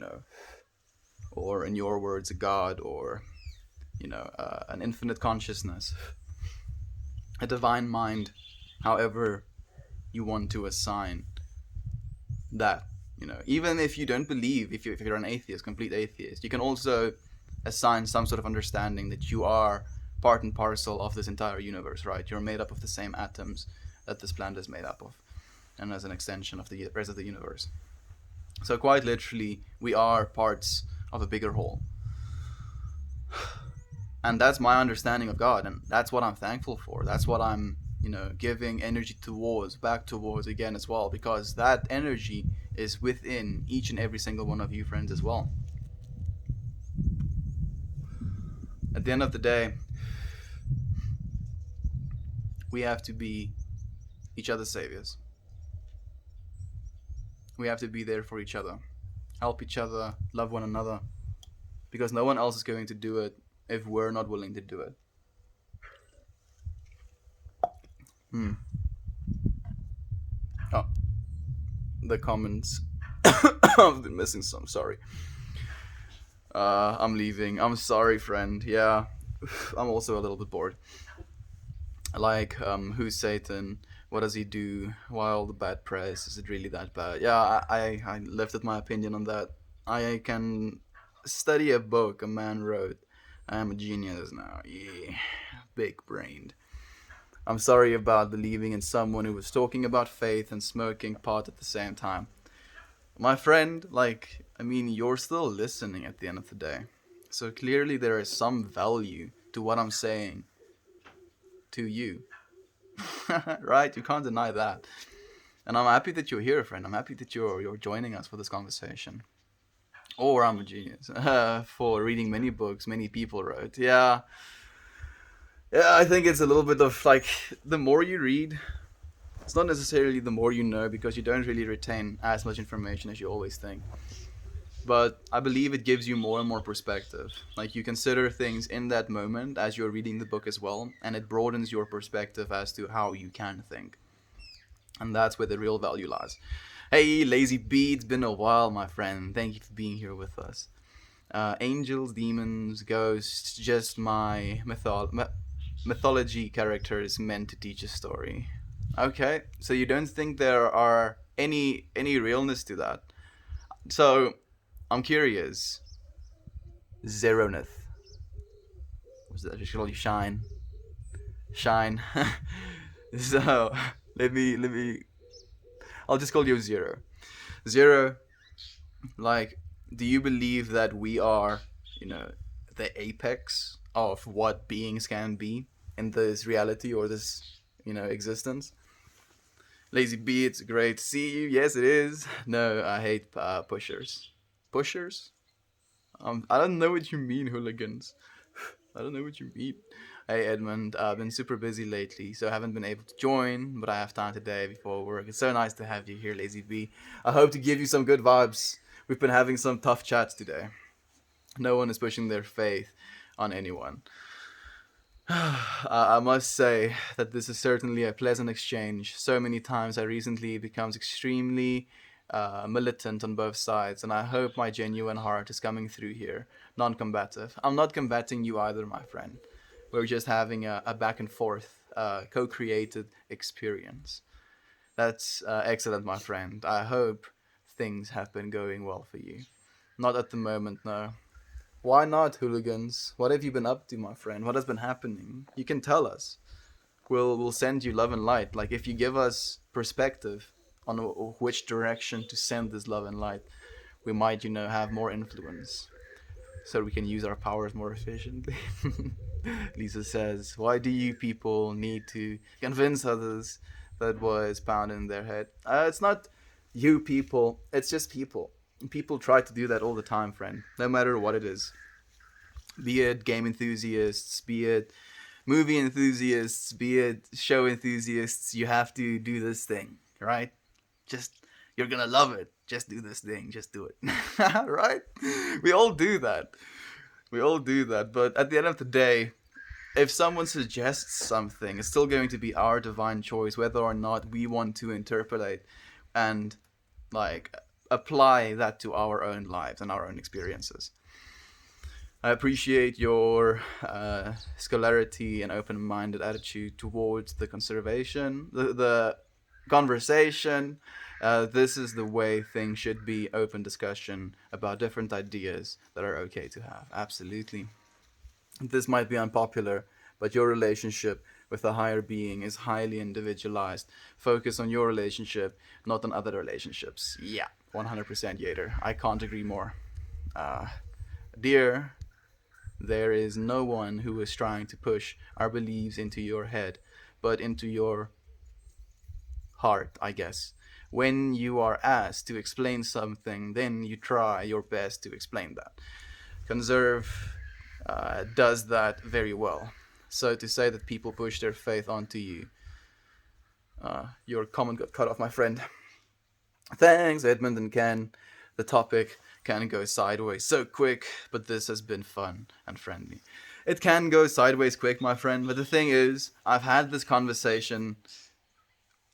[SPEAKER 1] or in your words, a God, or, an infinite consciousness, a divine mind, however you want to assign that. Even if you don't believe, if you're an atheist, complete atheist, you can also assign some sort of understanding that you are part and parcel of this entire universe, right? You're made up of the same atoms that this planet is made up of, and as an extension of the rest of the universe. So quite literally, we are parts of a bigger whole. And that's my understanding of God, and that's what I'm thankful for. That's what I'm, giving energy back towards again as well, because that energy is within each and every single one of you friends as well. At the end of the day, we have to be each other's saviors. We have to be there for each other, help each other, love one another, because no one else is going to do it if we're not willing to do it. Oh, the comments. I've been missing some, sorry. I'm leaving. I'm sorry, friend. Yeah, I'm also a little bit bored. Like, who's Satan? What does he do? Why all the bad press? Is it really that bad? Yeah, I lifted my opinion on that. I can study a book a man wrote. I am a genius now. Yeah, big brained. I'm sorry about believing in someone who was talking about faith and smoking pot at the same time. My friend, you're still listening at the end of the day. So clearly there is some value to what I'm saying to you. Right? You can't deny that. And I'm happy that you're here, friend. I'm happy that you're joining us for this conversation. Or I'm a genius for reading many books many people wrote. Yeah, I think it's a little bit of the more you read, it's not necessarily the more you know, because you don't really retain as much information as you always think. But I believe it gives you more and more perspective. Like, you consider things in that moment as you're reading the book as well, and it broadens your perspective as to how you can think. And that's where the real value lies. Hey, Lazy B, it's been a while, my friend. Thank you for being here with us. Angels, demons, ghosts, just my mythology characters meant to teach a story. Okay, so you don't think there are any realness to that? So, I'm curious. Zeroneth. Was that just call you Shine? Shine. So, let me. I'll just call you Zero. Zero. Do you believe that we are, the apex of what beings can be in this reality or this, existence? Lazy B, it's great to see you. Yes, it is. No, I hate pushers. Pushers? I don't know what you mean, hooligans. I don't know what you mean. Hey Edmund, I've been super busy lately, so I haven't been able to join, but I have time today before work. It's so nice to have you here, Lazy B. I hope to give you some good vibes. We've been having some tough chats today. No one is pushing their faith on anyone. I must say that this is certainly a pleasant exchange. So many times I recently becomes extremely militant on both sides, and I hope my genuine heart is coming through here. Non-combative. I'm not combating you either, my friend. We're just having a back and forth, co-created experience. That's excellent, my friend. I hope things have been going well for you. Not at the moment, no. Why not, hooligans? What have you been up to, my friend? What has been happening? You can tell us. We'll send you love and light. Like if you give us perspective on which direction to send this love and light, we might, have more influence, so we can use our powers more efficiently. Lisa says, "Why do you people need to convince others that was pounding in their head?" It's not you people. It's just people. People try to do that all the time, friend. No matter what it is, be it game enthusiasts, be it movie enthusiasts, be it show enthusiasts. You have to do this thing, right? Just you're gonna love it. Just do this thing. Just do it, right? We all do that. We all do that. But at the end of the day, if someone suggests something, it's still going to be our divine choice whether or not we want to interpolate and like apply that to our own lives and our own experiences. I appreciate your scholarity and open-minded attitude towards the conservation, the conversation. This is the way things should be: open discussion about different ideas that are okay to have. Absolutely. This might be unpopular, but your relationship with the higher being is highly individualized. Focus on your relationship, not on other relationships. Yeah, 100% Yater. I can't agree more. Dear, there is no one who is trying to push our beliefs into your head, but into your heart, I guess. When you are asked to explain something, then you try your best to explain that. Conserve does that very well. So to say that people push their faith onto you, your comment got cut off, my friend. Thanks, Edmund and Ken. The topic can go sideways so quick, but this has been fun and friendly. It can go sideways quick, my friend, but the thing is, I've had this conversation.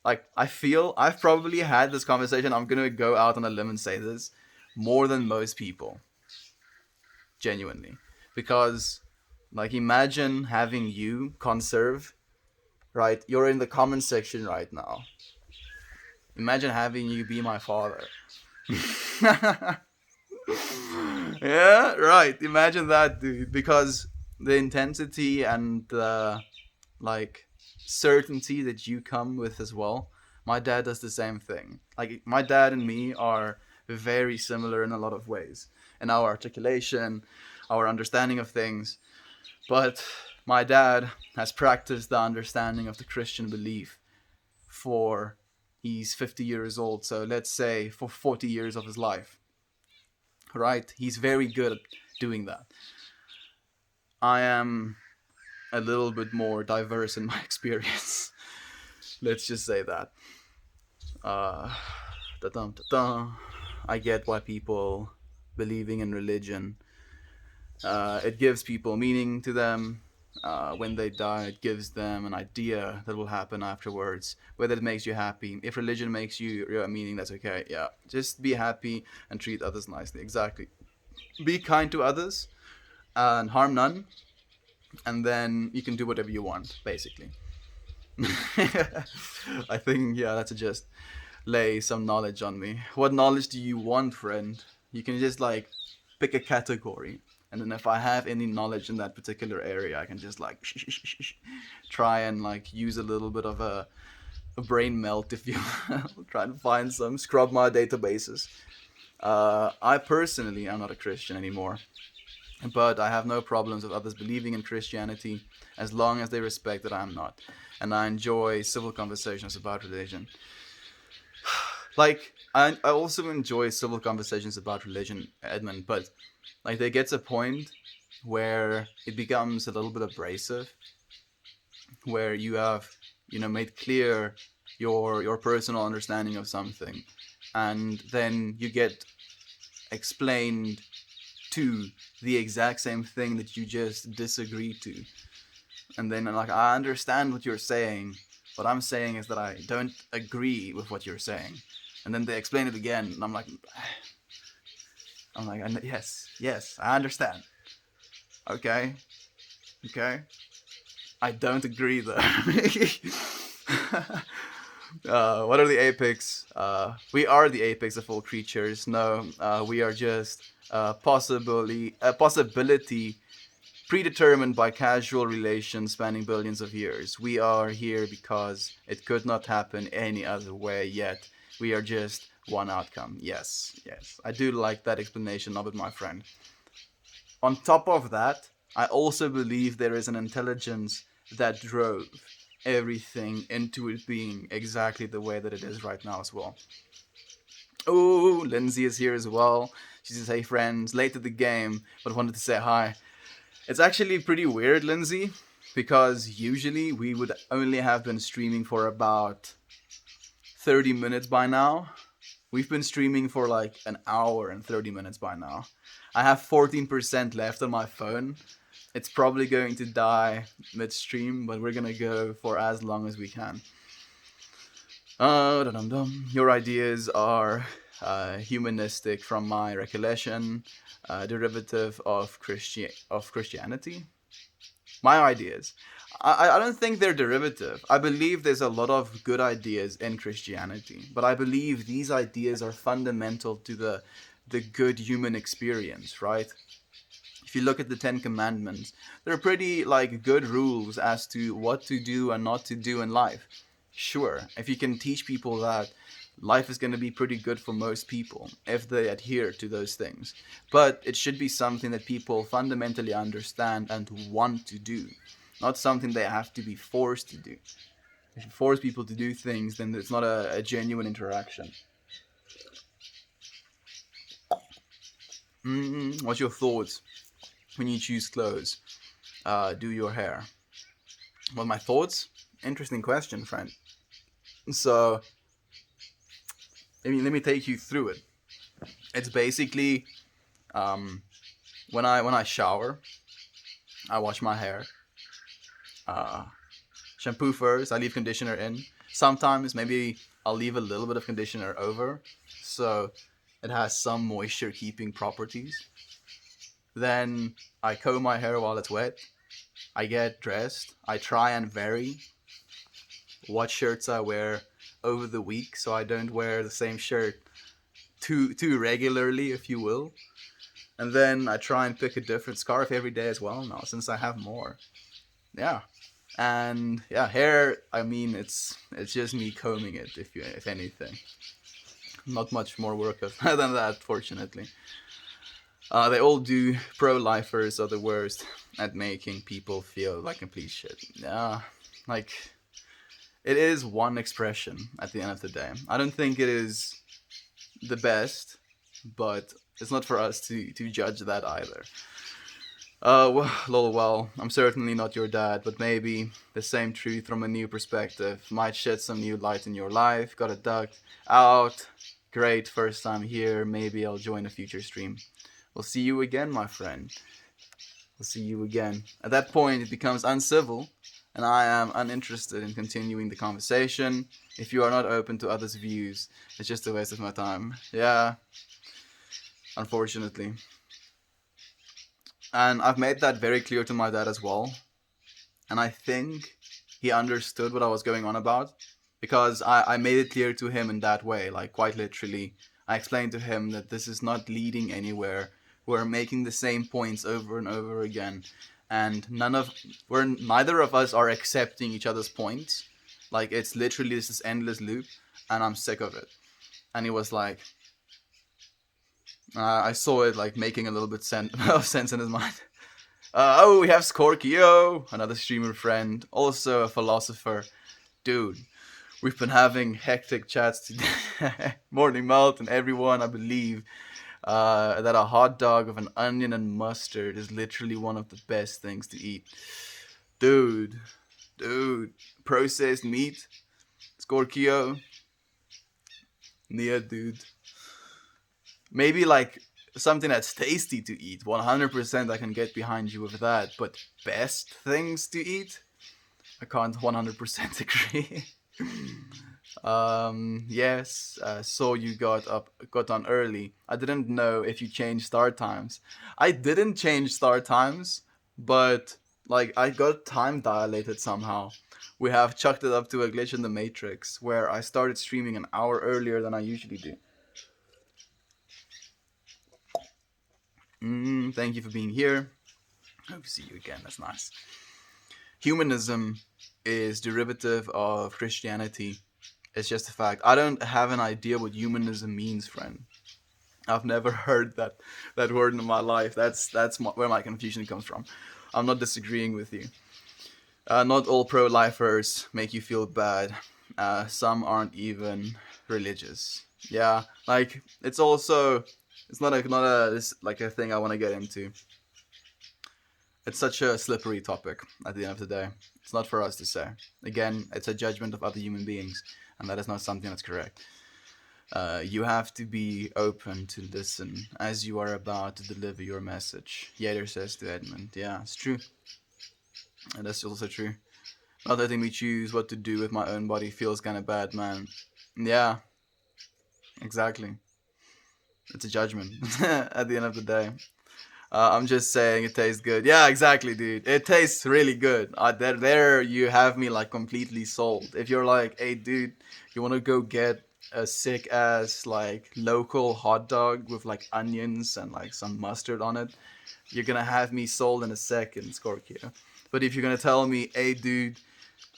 [SPEAKER 1] Like, I feel I've probably had this conversation, I'm gonna go out on a limb and say this, more than most people. Genuinely. Because, like, imagine having you conserve, right? You're in the comment section right now. Imagine having you be my father. Yeah, right. Imagine that, dude. Because the intensity and the, like, certainty that you come with as well. My dad does the same thing. Like, my dad and me are very similar in a lot of ways. In our articulation, our understanding of things. But my dad has practiced the understanding of the Christian belief for, he's 50 years old, so let's say for 40 years of his life. Right? He's very good at doing that. I am a little bit more diverse in my experience. Let's just say that. I get why people believing in religion. It gives people meaning to them. When they die, it gives them an idea that will happen afterwards. Whether it makes you happy. If religion makes you a meaning, that's okay. Yeah, just be happy and treat others nicely. Exactly. Be kind to others and harm none. And then you can do whatever you want, basically. I think, yeah, that's just lay some knowledge on me. What knowledge do you want, friend? You can just, like, pick a category. And then if I have any knowledge in that particular area, I can just, like, try and, like, use a little bit of a brain melt, if you will. Try to find some, scrub my databases. I personally am not a Christian anymore. But I have no problems with others believing in Christianity as long as they respect that I'm not. And I enjoy civil conversations about religion. Like, I also enjoy civil conversations about religion, Edmund, but Like there gets a point where it becomes a little bit abrasive, where you have, made clear your personal understanding of something, and then you get explained to the exact same thing that you just disagreed to. And then like, I understand what you're saying. What I'm saying is that I don't agree with what you're saying. And then they explain it again, and I'm like, yes, I understand. Okay. I don't agree though. What are the apex? We are the apex of all creatures. No, we are just a possibility predetermined by casual relations spanning billions of years. We are here because it could not happen any other way yet. We are just one outcome. Yes. I do like that explanation of it, my friend. On top of that, I also believe there is an intelligence that drove everything into it being exactly the way that it is right now as well. Oh, Lindsay is here as well. She says, hey friends, late to the game, but wanted to say hi. It's actually pretty weird, Lindsay, because usually we would only have been streaming for about 30 minutes by now. We've been streaming for like an hour and 30 minutes by now. I have 14% left on my phone. It's probably going to die midstream, but we're gonna go for as long as we can. Your ideas are humanistic from my recollection, derivative of Christianity. My ideas. I don't think they're derivative. I believe there's a lot of good ideas in Christianity, but I believe these ideas are fundamental to the good human experience, right? If you look at the 10 Commandments, they're pretty like good rules as to what to do and not to do in life. Sure, if you can teach people that, life is going to be pretty good for most people if they adhere to those things. But it should be something that people fundamentally understand and want to do, not something they have to be forced to do. If you force people to do things, then it's not a genuine interaction. What's your thoughts when you choose clothes? Do your hair? Well, my thoughts? Interesting question, friend. So, let me take you through it. It's basically, when I shower, I wash my hair. Shampoo first. I leave conditioner in. Sometimes maybe I'll leave a little bit of conditioner over, so it has some moisture keeping properties. Then I comb my hair while it's wet. I get dressed. I try and vary what shirts I wear over the week, so I don't wear the same shirt too regularly, if you will. And then I try and pick a different scarf every day as well now, since I have more. Yeah. And yeah, hair, I mean, it's just me combing it, if anything. Not much more work than that, fortunately. They all do. Pro-lifers are the worst at making people feel like complete shit. Yeah, like, it is one expression at the end of the day. I don't think it is the best, but it's not for us to judge that either. Well, I'm certainly not your dad, but maybe the same truth from a new perspective might shed some new light in your life. Got a duck out. Great, first time here. Maybe I'll join a future stream. We'll see you again, my friend. We'll see you again. At that point, it becomes uncivil, and I am uninterested in continuing the conversation. If you are not open to others' views, it's just a waste of my time. Yeah, unfortunately. And I've made that very clear to my dad as well. And I think he understood what I was going on about, because I made it clear to him in that way, like quite literally. I explained to him that this is not leading anywhere. We're making the same points over and over again, and neither of us are accepting each other's points. Like, it's literally this endless loop, and I'm sick of it. And he was like, I saw it like making a little bit of sense in his mind. Oh, we have Scorpio, another streamer friend, also a philosopher. Dude, we've been having hectic chats today. Morning Melt and everyone, I believe. that a hot dog with an onion and mustard is literally one of the best things to eat. Dude, dude, processed meat, Scorchio, yeah, dude. Maybe like something that's tasty to eat. 100% I can get behind you with that. But best things to eat? I can't 100% agree. Yes, so you got on early. I didn't know if you changed start times. I didn't change start times, but like I got time dilated somehow. We have chucked it up to a glitch in the matrix where I started streaming an hour earlier than I usually do. Thank you for being here. Hope to see you again. That's nice. Humanism is derivative of Christianity. It's just a fact. I don't have an idea what humanism means, friend. I've never heard that word in my life. Where my confusion comes from. I'm not disagreeing with you. Not all pro-lifers make you feel bad. Some aren't even religious. Yeah, like it's not a thing I want to get into. It's such a slippery topic at the end of the day. It's not for us to say. Again, it's a judgment of other human beings, and that is not something that's correct. You have to be open to listen as you are about to deliver your message. Yader says to Edmund. Yeah, it's true. And that's also true. Not letting me choose what to do with my own body feels kind of bad, man. Yeah, exactly. It's a judgment at the end of the day. I'm just saying it tastes good. Yeah, exactly, dude. It tastes really good. There you have me like completely sold. If you're like, hey, dude, you want to go get a sick ass like local hot dog with like onions and like some mustard on it, you're gonna have me sold in a second, Scorpio. But if you're gonna tell me, hey, dude,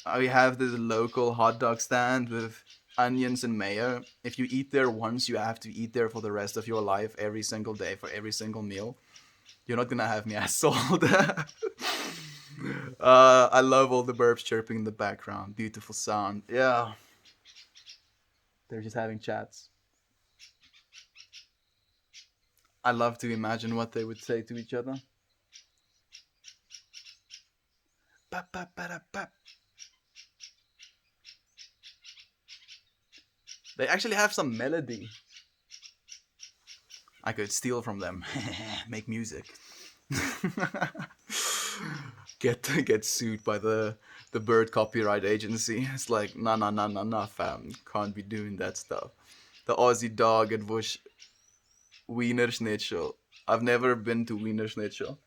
[SPEAKER 1] I have this local hot dog stand with onions and mayo. If you eat there once, you have to eat there for the rest of your life, every single day, for every single meal. You're not gonna have me as sold. I love all the birds chirping in the background. Beautiful sound. Yeah. They're just having chats. I love to imagine what they would say to each other. They actually have some melody. I could steal from them. Make music. get sued by the bird copyright agency. It's like nah, fam. Can't be doing that stuff. The Aussie dog at Wiener Schnitzel. I've never been to Wiener Schnitzel.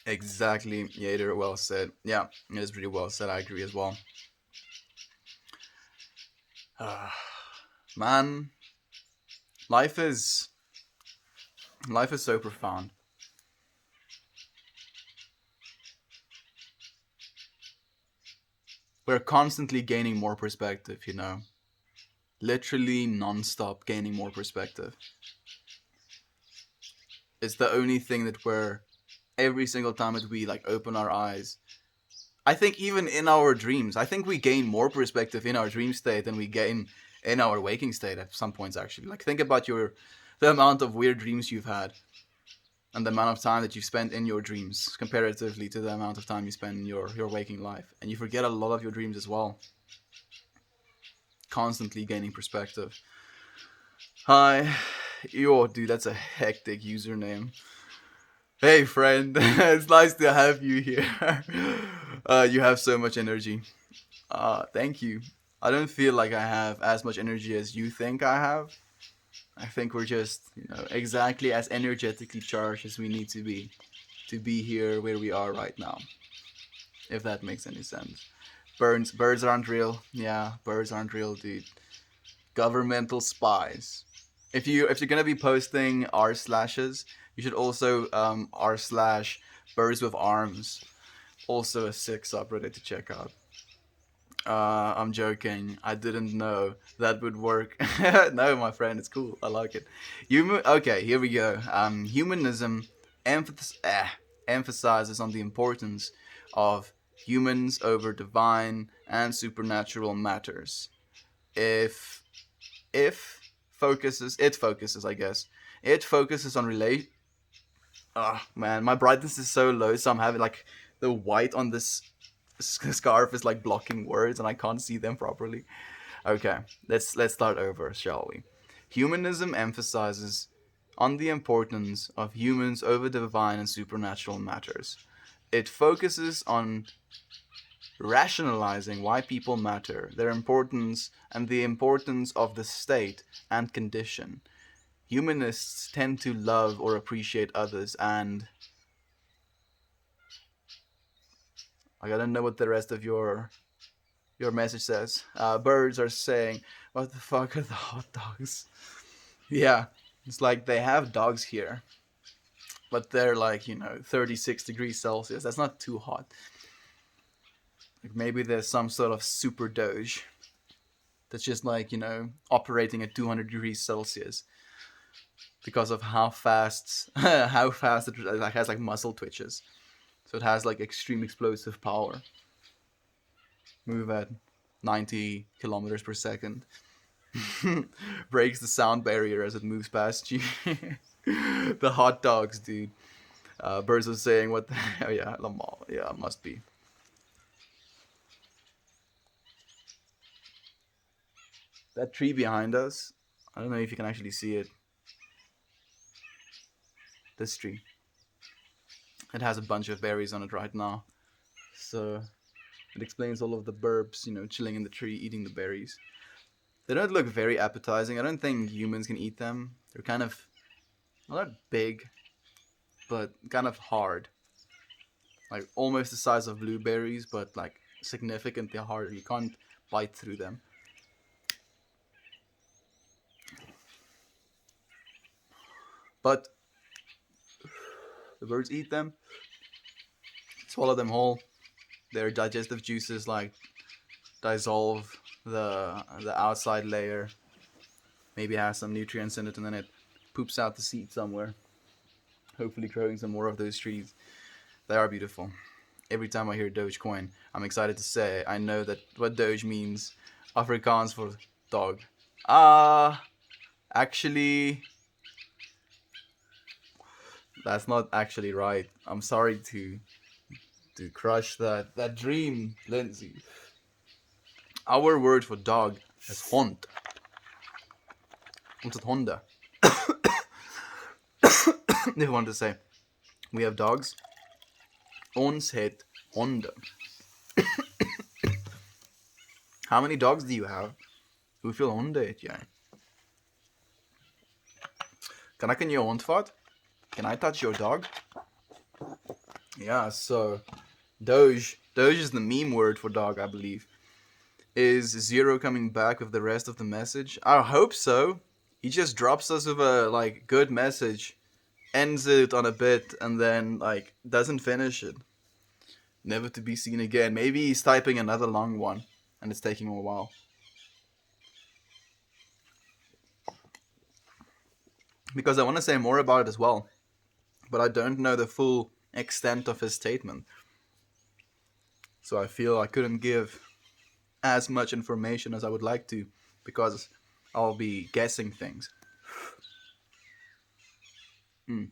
[SPEAKER 1] Exactly, Yader. Well said. Yeah, it is pretty well said. I agree as well. Man, life is life is so profound. We're constantly gaining more perspective, you know. Literally non-stop gaining more perspective. It's the only thing that we're every single time that we like open our eyes. I think even in our dreams, I think we gain more perspective in our dream state than we gain in our waking state at some points actually. Like think about the amount of weird dreams you've had and the amount of time that you spent in your dreams comparatively to the amount of time you spend in your waking life. And you forget a lot of your dreams as well. Constantly gaining perspective. Hi. Yo, dude, that's a hectic username. Hey, friend. It's nice to have you here. You have so much energy. Thank you. I don't feel like I have as much energy as you think I have. I think we're just, exactly as energetically charged as we need to be here where we are right now. If that makes any sense. Birds aren't real. Yeah, birds aren't real, dude. Governmental spies. If you're gonna be posting r slashes, you should also r slash birds with arms. Also a sick subreddit to check out. I'm joking. I didn't know that would work. No, my friend, it's cool. I like it. Okay, here we go. Humanism emphasis- eh, emphasizes on the importance of humans over divine and supernatural matters. If if focuses, I guess. It focuses on Oh man, my brightness is so low, so I'm having like the white on this scarf is like blocking words, and I can't see them properly. Okay, let's start over, shall we? Humanism emphasizes on the importance of humans over divine and supernatural matters. It focuses on rationalizing why people matter, their importance, and the importance of the state and condition. Humanists tend to love or appreciate others, and I don't know what the rest of your message says. Birds are saying, "What the fuck are the hot dogs?" Yeah, it's like they have dogs here, but they're like 36 degrees Celsius. That's not too hot. Like maybe there's some sort of super doge that's just like operating at 200 degrees Celsius because of how fast it has like muscle twitches. So it has like extreme explosive power. Move at 90 kilometers per second. Breaks the sound barrier as it moves past you. The hot dogs, dude. Birds are saying, what the hell? Yeah, Lamal. Yeah, it must be. That tree behind us, I don't know if you can actually see it. This tree. It has a bunch of berries on it right now. So it explains all of the burbs, chilling in the tree, eating the berries. They don't look very appetizing. I don't think humans can eat them. They're kind of, not big, but kind of hard. Like almost the size of blueberries, but like significantly harder. You can't bite through them. But the birds eat them, swallow them whole. Their digestive juices like dissolve the outside layer. Maybe it has some nutrients in it, and then it poops out the seed somewhere. Hopefully growing some more of those trees. They are beautiful. Every time I hear Dogecoin, I'm excited to say I know that what Doge means. Afrikaans for dog. Actually, that's not actually right. I'm sorry to crush that dream, Lindsay. Our word for dog is hond. What's it honda? They want to say we have dogs. Ons het honde. How many dogs do you have? Hoeveel honden het jij? Kan ik in je hond vat? Can I touch your dog? Yeah, so Doge is the meme word for dog, I believe. Is Zero coming back with the rest of the message? I hope so. He just drops us with a like good message, ends it on a bit, and then like doesn't finish it. Never to be seen again. Maybe he's typing another long one, and it's taking him a while. Because I want to say more about it as well, but I don't know the full extent of his statement. So I feel I couldn't give as much information as I would like to, because I'll be guessing things. You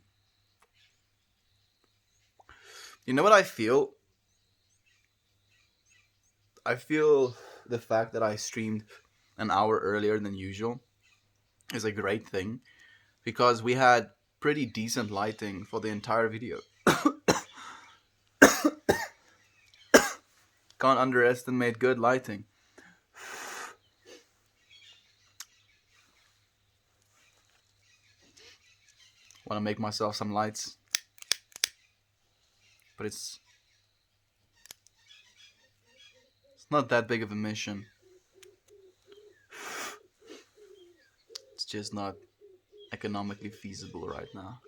[SPEAKER 1] know what I feel? I feel the fact that I streamed an hour earlier than usual is a great thing, because we had pretty decent lighting for the entire video. Can't underestimate good lighting. Want to make myself some lights, but it's not that big of a mission. It's just not economically feasible right now.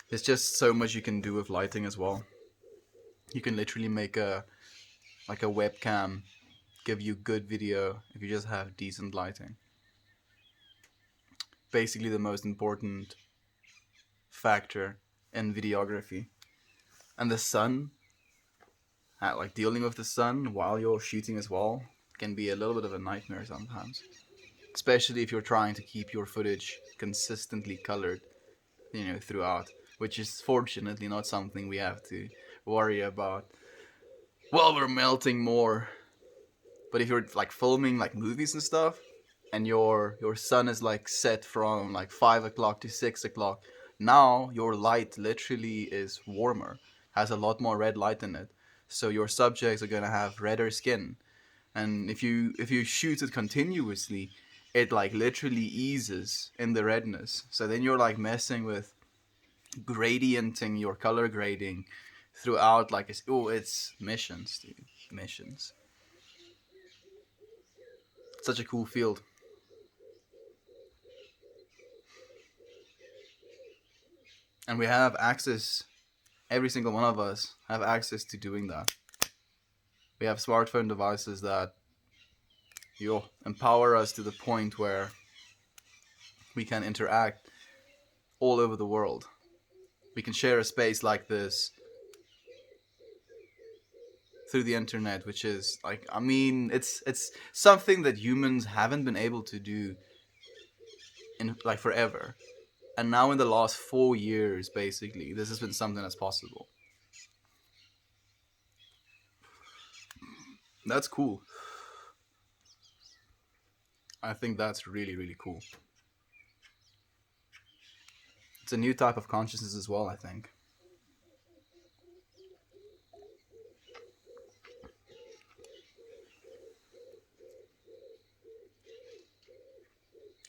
[SPEAKER 1] There's just so much you can do with lighting as well. You can literally make a webcam give you good video if you just have decent lighting. Basically the most important factor in videography. And the sun like dealing with the sun while you're shooting as well can be a little bit of a nightmare sometimes, especially if you're trying to keep your footage consistently colored, throughout, which is fortunately not something we have to worry about while we're melting more. But if you're like filming like movies and stuff, and your sun is like set from like 5 o'clock to 6 o'clock, now your light literally is warmer, has a lot more red light in it. So your subjects are gonna have redder skin, and if you shoot it continuously, it like literally eases in the redness. So then you're like messing with gradienting your color grading throughout. Like it's missions, dude, missions. Such a cool field. And we have access, every single one of us have access to doing that. We have smartphone devices that empower us to the point where we can interact all over the world. We can share a space like this through the internet, which is like, I mean, it's something that humans haven't been able to do in like forever. And now in the last 4 years, basically, this has been something that's possible. That's cool. I think that's really, really cool. It's a new type of consciousness as well, I think.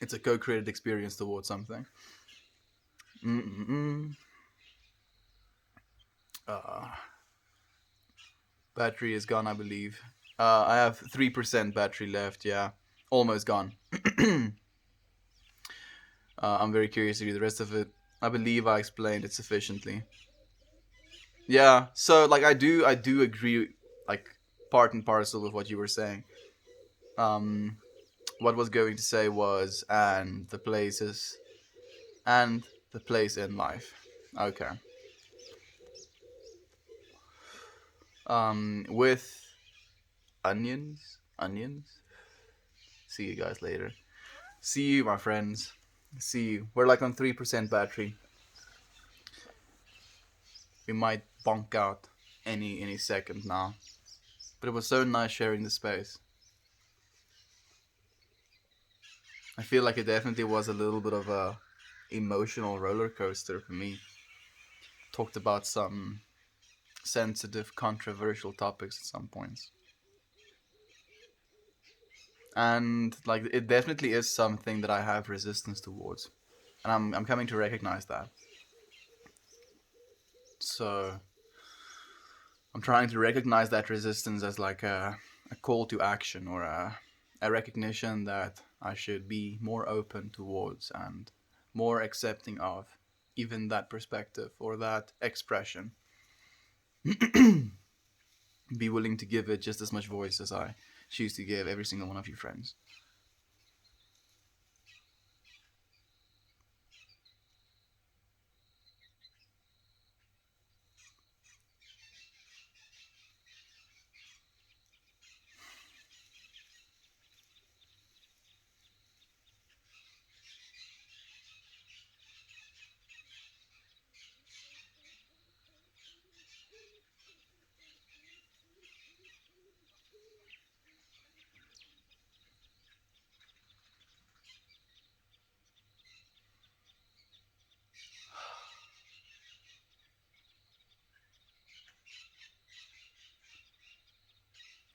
[SPEAKER 1] It's a co-created experience towards something. Mm-mm-mm. Uh, Battery is gone, I believe. I have 3% battery left, yeah. Almost gone. I'm very curious to read the rest of it. I believe I explained it sufficiently. Yeah, so like I do agree, like part and parcel with what you were saying. Um, what was going to say was, and the place in life. Okay. With onions. See you guys later. See you, my friends. See you. We're like on 3% battery. We might bonk out any second now. But it was so nice sharing the space. I feel like it definitely was a little bit of a emotional roller coaster for me. Talked about some sensitive, controversial topics at some points. And like it definitely is something that I have resistance towards. And I'm coming to recognize that. So I'm trying to recognize that resistance as like a call to action, or a recognition that I should be more open towards and more accepting of even that perspective or that expression. Be willing to give it just as much voice as I choose to give every single one of you friends.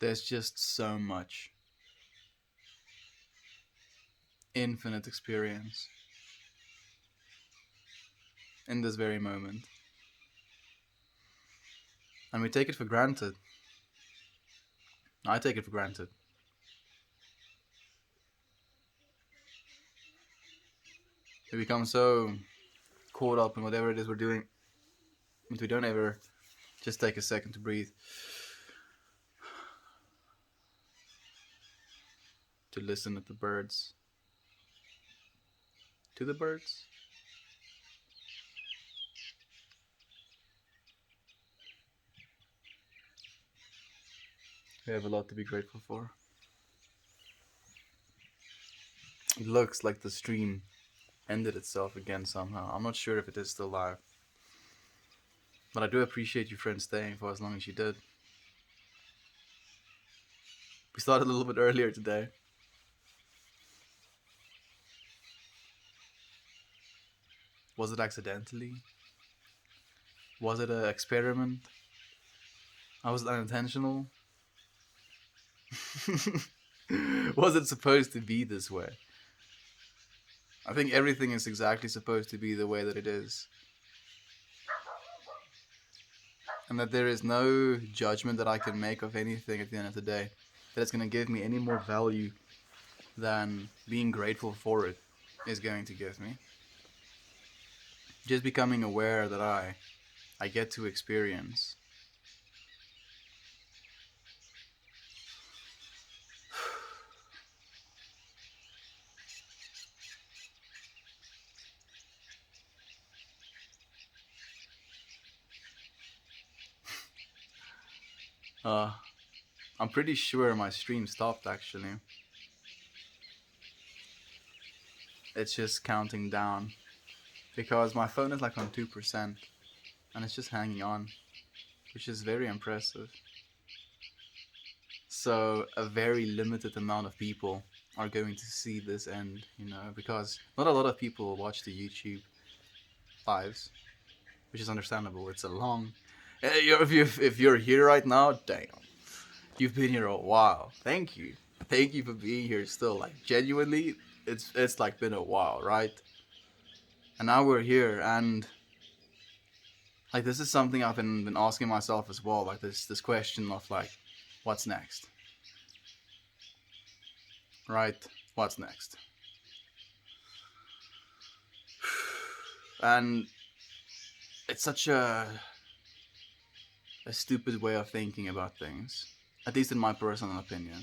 [SPEAKER 1] There's just so much infinite experience in this very moment. And we take it for granted. I take it for granted. We become so caught up in whatever it is we're doing that we don't ever just take a second to breathe, to listen at the birds. To the birds? We have a lot to be grateful for. It looks like the stream ended itself again somehow. I'm not sure if it is still live. But I do appreciate you friends staying for as long as you did. We started a little bit earlier today. Was it accidentally? Was it an experiment? Was it unintentional? Was it supposed to be this way? I think everything is exactly supposed to be the way that it is. And that there is no judgment that I can make of anything at the end of the day that it's going to give me any more value than being grateful for it is going to give me. Just becoming aware that I get to experience. I'm pretty sure my stream stopped actually. It's just counting down because my phone is like on 2% and it's just hanging on, which is very impressive. So a very limited amount of people are going to see this end, because not a lot of people watch the YouTube lives, which is understandable. It's a long. If you're here right now, damn, you've been here a while. Thank you for being here still. Like genuinely, it's like been a while, right? And now we're here, and like this is something I've been asking myself as well. Like this question of like, what's next? Right? What's next? And it's such a stupid way of thinking about things, at least in my personal opinion.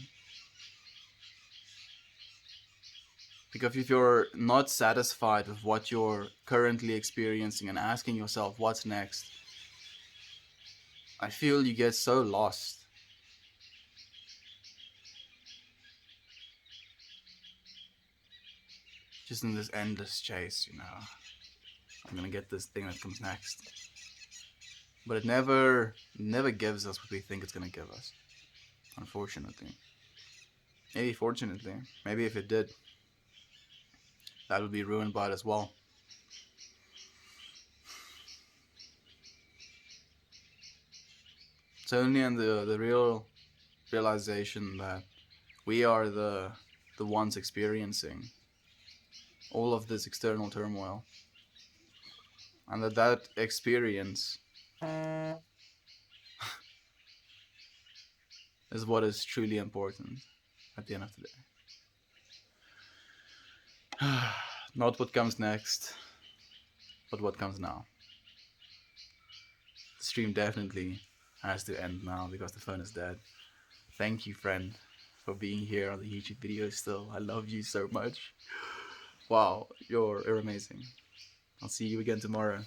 [SPEAKER 1] Because if you're not satisfied with what you're currently experiencing and asking yourself what's next, I feel you get so lost. Just in this endless chase, I'm gonna get this thing that comes next. But it never gives us what we think it's gonna give us. Unfortunately. Maybe fortunately. Maybe if it did, that would be ruined by it as well. It's only in the real realization that we are the ones experiencing all of this external turmoil, and that experience is what is truly important at the end of the day. Not what comes next, but what comes now. The stream definitely has to end now because the phone is dead. Thank you, friend, for being here on the YouTube video still. I love you so much. Wow, you're amazing. I'll see you again tomorrow.